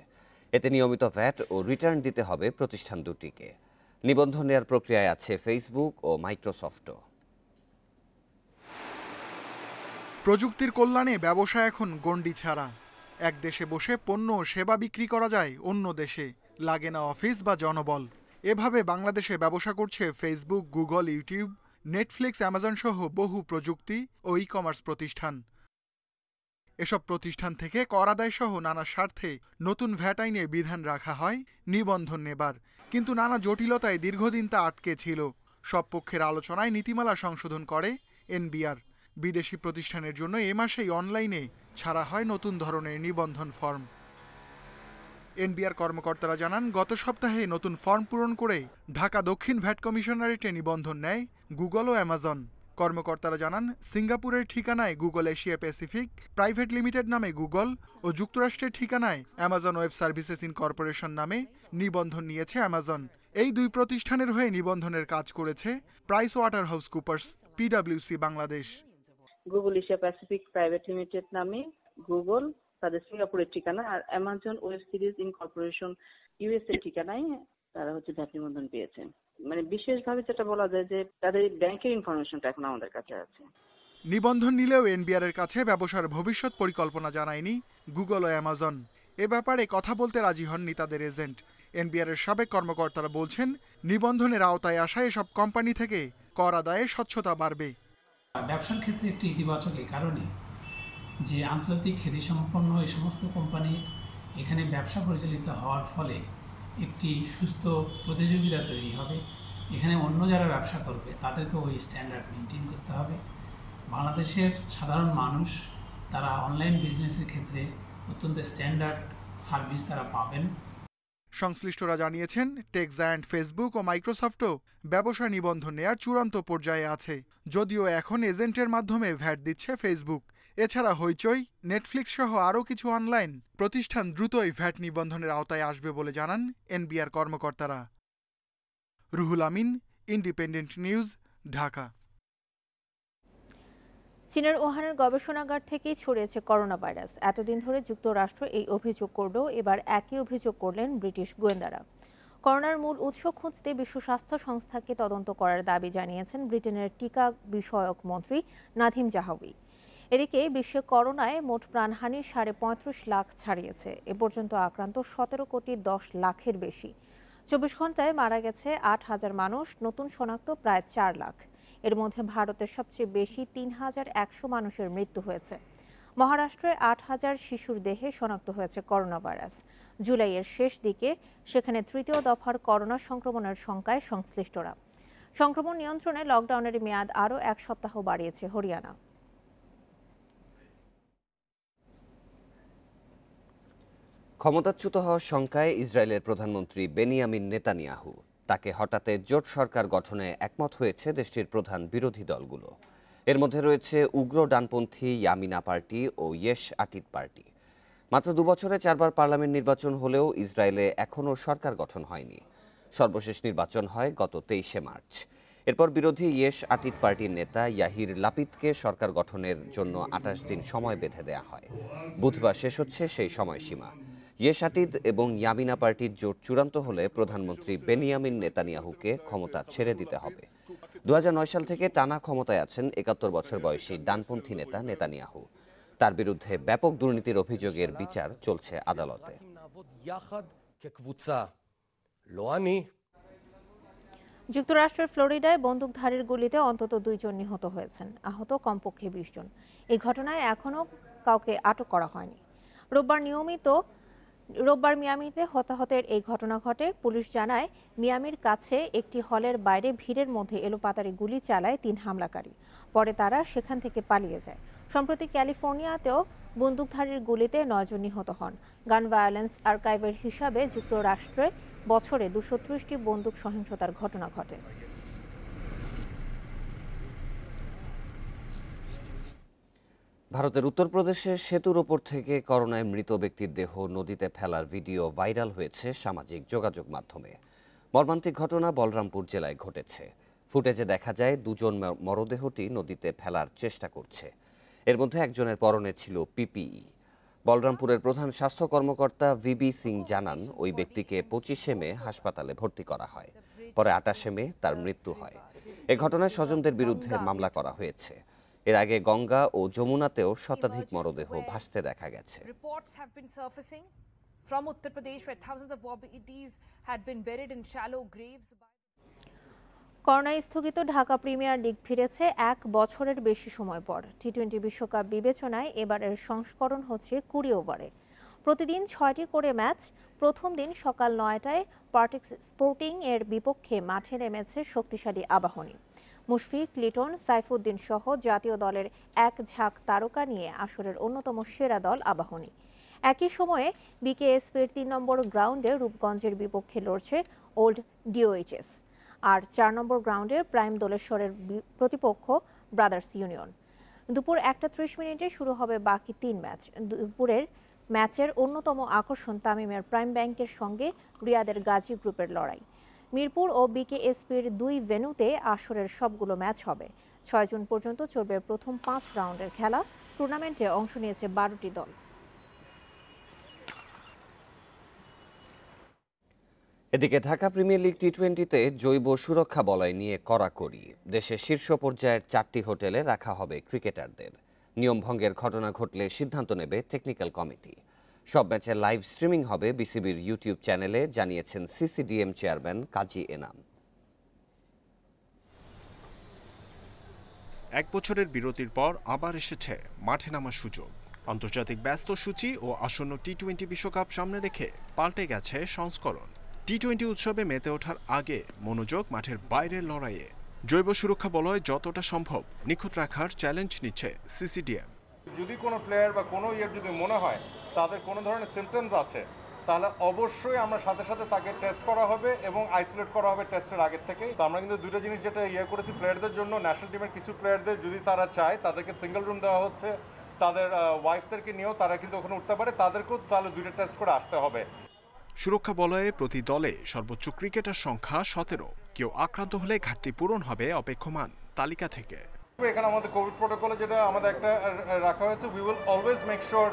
এতে নিয়মিত ভ্যাট ও রিটার্ন দিতে হবে প্রতিষ্ঠান দুটিকে। নিবন্ধন নেওয়ার প্রক্রিয়ায় আছে ফেসবুক ও মাইক্রোসফটও। প্রযুক্তির কল্যাণে ব্যবসা এখন গণ্ডি ছাড়া। এক দেশে বসে পণ্য ও সেবা বিক্রি করা যায় অন্য দেশে, লাগে না অফিস বা জনবল। এভাবে বাংলাদেশে ব্যবসা করছে Facebook, Google, YouTube, Netflix, Amazon সহ বহু প্রযুক্তি ও ই কমার্স প্রতিষ্ঠান। এসব প্রতিষ্ঠান থেকে কর আদায় সহ নানা স্বার্থে নতুন ভ্যাট আইনে বিধান রাখা হয় নিবন্ধন নেবার, কিন্তু নানা জটিলতায় দীর্ঘদিন তা আটকে ছিল। সব পক্ষের আলোচনায় নীতিমালা সংশোধন করে এনবিআর। বিদেশি প্রতিষ্ঠানের জন্য এ মাসেই অনলাইনে ছাড়া হয় নতুন ধরনের নিবন্ধন ফর্ম। এনবিআর কর্মকর্তারা জানান, গত সপ্তাহে নতুন ফর্ম পূরণ করে ঢাকা দক্ষিণ ভ্যাট কমিশনারেটে নিবন্ধন নেয় গুগল ও অ্যামাজন। কর্মকর্তারা জানান, সিঙ্গাপুরের ঠিকানায় Google Asia Pacific Private Limited নামে গুগল ও যুক্তরাষ্ট্রের ঠিকানায় অ্যামাজন ওয়েব সার্ভিসেস ইনকর্পোরেশন নামে নিবন্ধন নিয়েছে অ্যামাজন। এই দুই প্রতিষ্ঠানের হয়ে নিবন্ধনের কাজ করেছে প্রাইস ওয়াটার হাউস কুপার্স পিডব্লিউসি Bangladesh. Google Asia Pacific Private Limited নামে গুগল তাদের সিঙ্গাপুরের ঠিকানা, আর Amazon Web series Incorporation USA ঠিকানায় তারা ভ্যাট নিবন্ধন পেয়েছেন। মানে বিশেষভাবে যেটা বলা যায় যে তাদের ব্যাংকের ইনফরমেশনটা এখন আমাদের কাছে আছে। নিবন্ধন নিলেও এনবিআর এর কাছে ব্যবসার ভবিষ্যৎ পরিকল্পনা জানায়নি গুগল ও অ্যামাজন। এ ব্যাপারে কথা বলতে রাজি হননি তাদের এজেন্ট। এনবিআর এর সাবেক কর্মকর্তারা বলছেন, নিবন্ধনের আওতায় আসা এসব কোম্পানি থেকে কর আদায়ে স্বচ্ছতা বাড়বে। ব্যবসার ক্ষেত্রে একটি ইতিবাচক এই কারণে যে আন্তর্জাতিক খ্যাতিসম্পন্ন এই সমস্ত কোম্পানির এখানে ব্যবসা পরিচালিত হওয়ার ফলে একটি সুস্থ প্রতিযোগিতা তৈরি হবে। এখানে অন্য যারা ব্যবসা করবে তাদেরকে ওই স্ট্যান্ডার্ড মেনটেন করতে হবে। বাংলাদেশের সাধারণ মানুষ তারা অনলাইন বিজনেসের ক্ষেত্রে অত্যন্ত স্ট্যান্ডার্ড সার্ভিস তারা পাবেন। সংশ্লিষ্টরা জানিয়েছেন, টেক জায়ান্ট ফেসবুক ও মাইক্রোসফটও ব্যবসা নিবন্ধন নেয়ার চূড়ান্ত পর্যায়ে আছে। যদিও এখন এজেন্টের মাধ্যমে ভ্যাট দিচ্ছে ফেসবুক। এছাড়া হইচই, নেটফ্লিক্স সহ আরও কিছু অনলাইন প্রতিষ্ঠান দ্রুতই ভ্যাট নিবন্ধনের আওতায় আসবে বলে জানান এনবিআর কর্মকর্তারা। Ruhul Amin, independent News, Dhaka. চীনের ওহানের গবেষণাগার থেকেই ছড়িয়েছে করোনা ভাইরাস। এতদিন ধরে যুক্তরাষ্ট্র এই অভিযোগ করলেও এবার একই অভিযোগ করলেন ব্রিটিশ গোয়েন্দারা। করোনার মূল উৎস খুঁজতে বিশ্ব স্বাস্থ্য সংস্থাকে তদন্ত করার দাবি জানিয়েছেন ব্রিটেনের টিকা বিষয়ক মন্ত্রী নাদিম জাহাওয়ি। এদিকে বিশ্বে করোনায় মোট প্রাণহানি ৩৫ লাখ ছাড়িয়েছে। এ পর্যন্ত আক্রান্ত ১৭ কোটি ১০ লাখের বেশি। ২৪ ঘন্টায় মারা গেছে ৮,০০০ মানুষ, নতুন শনাক্ত প্রায় ৪ লাখ। এর মধ্যে ভারতের সবচেয়ে বেশি ৩,১০০ মানুষের মৃত্যু হয়েছে। মহারাষ্ট্রে ৮,০০০ শিশুর দেহে শনাক্ত হয়েছে করোনা ভাইরাস। জুলাইয়ের শেষ দিকে সেখানে তৃতীয় দফার করোনা সংক্রমণের শঙ্কায় সংশ্লিষ্টরা। সংক্রমণ নিয়ন্ত্রণে লকডাউনের মেয়াদ আরও ১ সপ্তাহ বাড়িয়েছে হরিয়ানা। ক্ষমতাচ্যুত হওয়ার শঙ্কায় ইসরায়েলের প্রধানমন্ত্রী বেনিয়ামিন নেতানিয়াহু। তাকে হটাতে জোট সরকার গঠনে একমত হয়েছে দেশটির প্রধান বিরোধী দলগুলো। এর মধ্যে রয়েছে উগ্র ডানপন্থী ইয়ামিনা পার্টি ও ইয়েশ আটিদ পার্টি। মাত্র ২ বছরে ৪ বার পার্লামেন্ট নির্বাচন হলেও ইসরায়েলে এখনও সরকার গঠন হয়নি। সর্বশেষ নির্বাচন হয় গত ২৩শে মার্চ। এরপর বিরোধী ইয়েশ আটিদ পার্টির নেতা ইয়াহির লাপিদকে সরকার গঠনের জন্য ২৮ দিন সময় বেঁধে দেওয়া হয়। বুধবার শেষ হচ্ছে সেই সময়সীমা। ইয়েশ আটিদ এবং ইয়ামিনা পার্টির জোট চূড়ান্ত হলে প্রধানমন্ত্রী বেনিয়ামিন নেতানিয়াহুকে ক্ষমতা ছেড়ে দিতে হবে। ২০০৯ সাল থেকে টানা ক্ষমতায় আছেন ৭১ বছর বয়সী ডানপন্থী নেতা নেতানিয়াহু। তার বিরুদ্ধে ব্যাপক দুর্নীতির অভিযোগের বিচার চলছে আদালতে। যুক্তরাষ্ট্রের ফ্লোরিডায় বন্দুকধারীর গুলিতে অন্তত ২ জন নিহত হয়েছেন, আহত কমপক্ষে ২০ জন। এই ঘটনায় এখনও কাউকে আটক করা হয়নি। রোববার মিয়ামিতে হতাহতের এই ঘটনা ঘটে। পুলিশ জানায়, মিয়ামির কাছে একটি হলের বাইরে ভিড়ের মধ্যে এলোপাতাড়ি গুলি চালায় ৩ হামলাকারী। পরে তারা সেখান থেকে পালিয়ে যায়। সম্প্রতি ক্যালিফোর্নিয়াতেও বন্দুকধারীর গুলিতে ৯ জন নিহত হন। গান ভায়োলেন্স আর্কাইভের হিসাবে যুক্তরাষ্ট্রে বছরে ২৩০টি বন্দুক সহিংসতার ঘটনা ঘটে। ভারতের উত্তরপ্রদেশে সেতুর ওপর থেকে করোনায় মৃত ব্যক্তির দেহ নদীতে ফেলার ভিডিও ভাইরাল হয়েছে সামাজিক যোগাযোগ মাধ্যমে। মর্মান্তিক ঘটনা বলরামপুর জেলায় ঘটেছে। ফুটেজে দেখা যায় ২ জন মরদেহটি নদীতে ফেলার চেষ্টা করছে। এর মধ্যে একজনের পরনে ছিল পিপিই। বলরামপুরের প্রধান স্বাস্থ্য কর্মকর্তা ভিবি সিং জানান, ওই ব্যক্তিকে ২৫শে মে হাসপাতালে ভর্তি করা হয়। পরে ২৮শে মে তার মৃত্যু হয়। এ ঘটনায় স্বজনদের বিরুদ্ধে মামলা করা হয়েছে। এর আগে গঙ্গা ও যমুনাতেও শতাধিক মরদেহ ভাসতে দেখা গেছে। করোনায় স্থগিত ঢাকা প্রিমিয়ার লিগ ফিরেছে ১ বছরের বেশি সময় পর। টি-20 বিশ্বকাপ বিবেচনায় এবারের সংস্করণ হচ্ছে ২০ ওভারে। প্রতিদিন 6টি করে ম্যাচ। প্রথম দিন সকাল 9টায় পার্টিক্স স্পোর্টিং এর বিপক্ষে মাঠে নেমেছে শক্তিশালী আবাহনী। মুশফিক, লিটন, সাইফুদ্দিন সহ জাতীয় দলের এক ঝাঁক তারকা নিয়ে আসরের অন্যতম সেরা দল আবাহনী। একই সময়ে বিকেএসপির 3 নম্বর গ্রাউন্ডে রূপগঞ্জের বিপক্ষে লড়ছে ওল্ড ডিওএইচএস। আর 4 নম্বর গ্রাউন্ডে প্রাইম দোলেশ্বরের প্রতিপক্ষ ব্রাদার্স ইউনিয়ন। দুপুর 1:30 শুরু হবে বাকি 3 ম্যাচ। দুপুরের ম্যাচের অন্যতম আকর্ষণ তামিমের প্রাইম ব্যাংকের সঙ্গে রিয়াদের গাজী গ্রুপের লড়াই। মিরপুর ও বিকেএসপির 2 ভেন্যুতে আসরের সবগুলো ম্যাচ হবে। 6 জুন পর্যন্ত চলবে প্রথম 5 রাউন্ডের খেলা। টুর্নামেন্টে অংশ নিয়েছে 12টি দল। এদিকে ঢাকা প্রিমিয়ার লিগ টি-20তে জৈব সুরক্ষা বলয় নিয়ে কড়াকড়ি। দেশের শীর্ষ পর্যায়ের 4টি হোটেলে রাখা হবে ক্রিকেটারদের। নিয়ম ভঙ্গের ঘটনা ঘটলে সিদ্ধান্ত নেবে টেকনিক্যাল কমিটি। সব ম্যাচের লাইভ স্ট্রিমিং হবে বিসিবির ইউটিউব চ্যানেলে, জানিয়েছেন সিসিডিএম চেয়ারম্যান কাজী এনাম। 1 বছরের বিরতির পর আবার এসেছে মাঠে নামার সুযোগ। আন্তর্জাতিক ব্যস্ত সূচি ও আসন্ন টি-20 বিশ্বকাপ সামনে রেখে পাল্টে গেছে সংস্করণ। টি-20 উৎসবে মেতে ওঠার আগে মনোযোগ মাঠের বাইরের লড়াইয়ে। জৈব সুরক্ষা বলয় যতটা সম্ভব নিখুঁত রাখার চ্যালেঞ্জ নিচ্ছে সিসিডিএম। যদি কোনো প্লেয়ার বা কোনো যদি মনে হয় তাদের কোনো ধরনের সিমটমস আছে, তাহলে অবশ্যই আমরা সাথে সাথে তাকে টেস্ট করা হবে এবং আইসোলেট করা হবে টেস্টের আগের থেকেই। তো আমরা কিন্তু দুটো জিনিস যেটা করেছি প্লেয়ারদের জন্য, ন্যাশনাল টিমের কিছু প্লেয়ারদের যদি তারা চায় তাদেরকে সিঙ্গেল রুম দেওয়া হচ্ছে, তাদের ওয়াইফদেরকে নিয়েও তারা কিন্তু ওখানে উঠতে পারে, তাদেরকেও তাহলে 2টা টেস্ট করে আসতে হবে। সুরক্ষা বলয়ে প্রতি দলে সর্বোচ্চ ক্রিকেটার সংখ্যা 17। কেউ আক্রান্ত হলে ঘাটতি পূরণ হবে অপেক্ষমান তালিকা থেকে। এখানে আমাদের কোভিড প্রোটোকলে যেটা আমাদের একটা রাখা হয়েছে, we will always make sure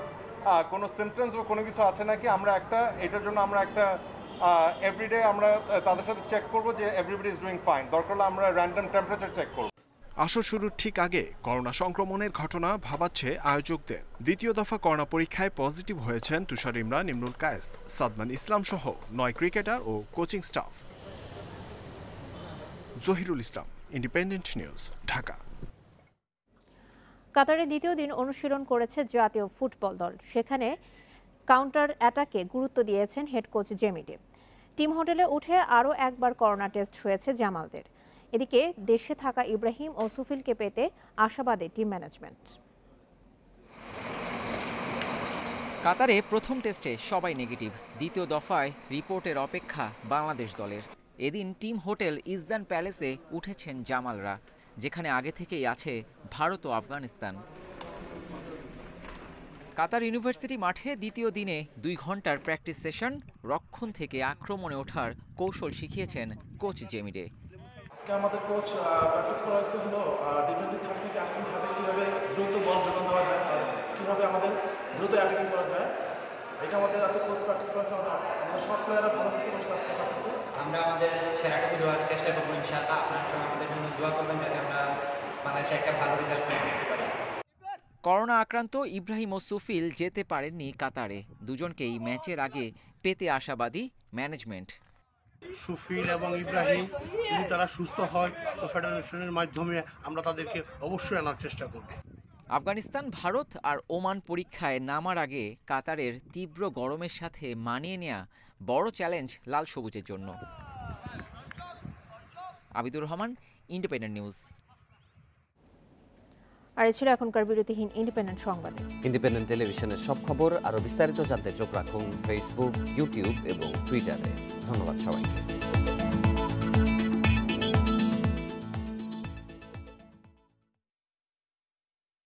কোনো সিমটমস বা কোনো কিছু আছে নাকি। আমরা এটার জন্য আমরা একটা এভরিডে আমরা তাদের সাথে চেক করব যে এভরিবডি ইজ ডুইং ফাইন। দরকার হলে আমরা র্যান্ডম টেম্পারেচার চেক করব। আসর শুরুর ঠিক আগে করোনা সংক্রমণের ঘটনা ভাবাচ্ছে আয়োজকদের। দ্বিতীয় দফা করোনা পরীক্ষায় পজিটিভ হয়েছেন তুষার ইমরান, ইমরুল কায়েস, সাদমান ইসলাম সহ 9 ক্রিকেটার ও কোচিং স্টাফ। জহিরুল ইসলাম, ইন্ডিপেন্ডেন্ট নিউজ, ঢাকা। কাতারে দ্বিতীয় দিন অনুশীলন করেছে জাতীয় ফুটবল দল। সেখানে কাউন্টার অ্যাটাকে গুরুত্ব দিয়েছেন হেড কোচ জেমিডি। টিম হোটেলে উঠে আরও একবার করোনা টেস্ট হয়েছে জামালদের। এদিকে দেশে থাকা ইব্রাহিম ও সুফিলকে পেতে আশাবাদী টিম ম্যানেজমেন্ট। কাতারে প্রথম টেস্টে সবাই নেগেটিভ। দ্বিতীয় দফায় রিপোর্টের অপেক্ষা বাংলাদেশ দলের। এদিন টিম হোটেল ইজদান প্যালেসে উঠেছেন জামালরা, যেখানে আগে থেকেই আছে ভারত ও আফগানিস্তান। কাতার ইউনিভার্সিটি মাঠে দ্বিতীয় দিনে 2 ঘন্টার প্র্যাকটিস সেশন। রক্ষণ থেকে আক্রমণে ওঠার কৌশল শিখিয়েছেন কোচ জেমিডে। আজকে আমাদের কোচ প্র্যাকটিস করা হয়েছে হলো ডিফেন্সিভ থার্ড থেকে অ্যাটাকিং থার্ডে কীভাবে দ্রুত বল যোগান দেওয়া যায়, কীভাবে আমাদের দ্রুত অ্যাটাকিং করা যায়, এটা আমাদের আছে কোচ প্র্যাকটিস করেছে। আমাদের সব প্লেয়াররা ভালো কিছু করছে আজকে প্র্যাকটিসে। আমরা আমাদের সেরাটুকু দেওয়ার চেষ্টা করবো ইনশাআল্লাহ। আপনারা সবাই আমাদের জন্য দোয়া করবেন যাতে আমরা বাংলাদেশে একটা ভালো রেজাল্ট করতে পারি। করোনা আক্রান্ত ইব্রাহিম ও সুফিল যেতে পারেননি কাতারে। দুজনকেই ম্যাচের আগে পেতে আশাবাদী ম্যানেজমেন্ট। সুফিল এবং ইব্রাহিম যদি তারা সুস্থ হয় তো ফেডারেশনের মাধ্যমে আমরা তাদেরকে অবশ্যই আনার চেষ্টা করব। আফগানিস্তান, ভারত আর ওমান পরীক্ষায় নামার আগে কাতারের তীব্র গরমের সাথে মানিয়ে নেওয়া বড় চ্যালেঞ্জ লাল সবুজের জন্য। Abidur Rahman, Independent News. আর এই ছিল এখনকার বিরতিহীন ইন্ডিপেন্ডেন্ট সংবাদ। ইন্ডিপেন্ডেন্ট টেলিভিশনের সব খবর আরো বিস্তারিত জানতে চোখ রাখুন ফেসবুক, ইউটিউব এবং টুইটারে। ধন্যবাদ সবাইকে।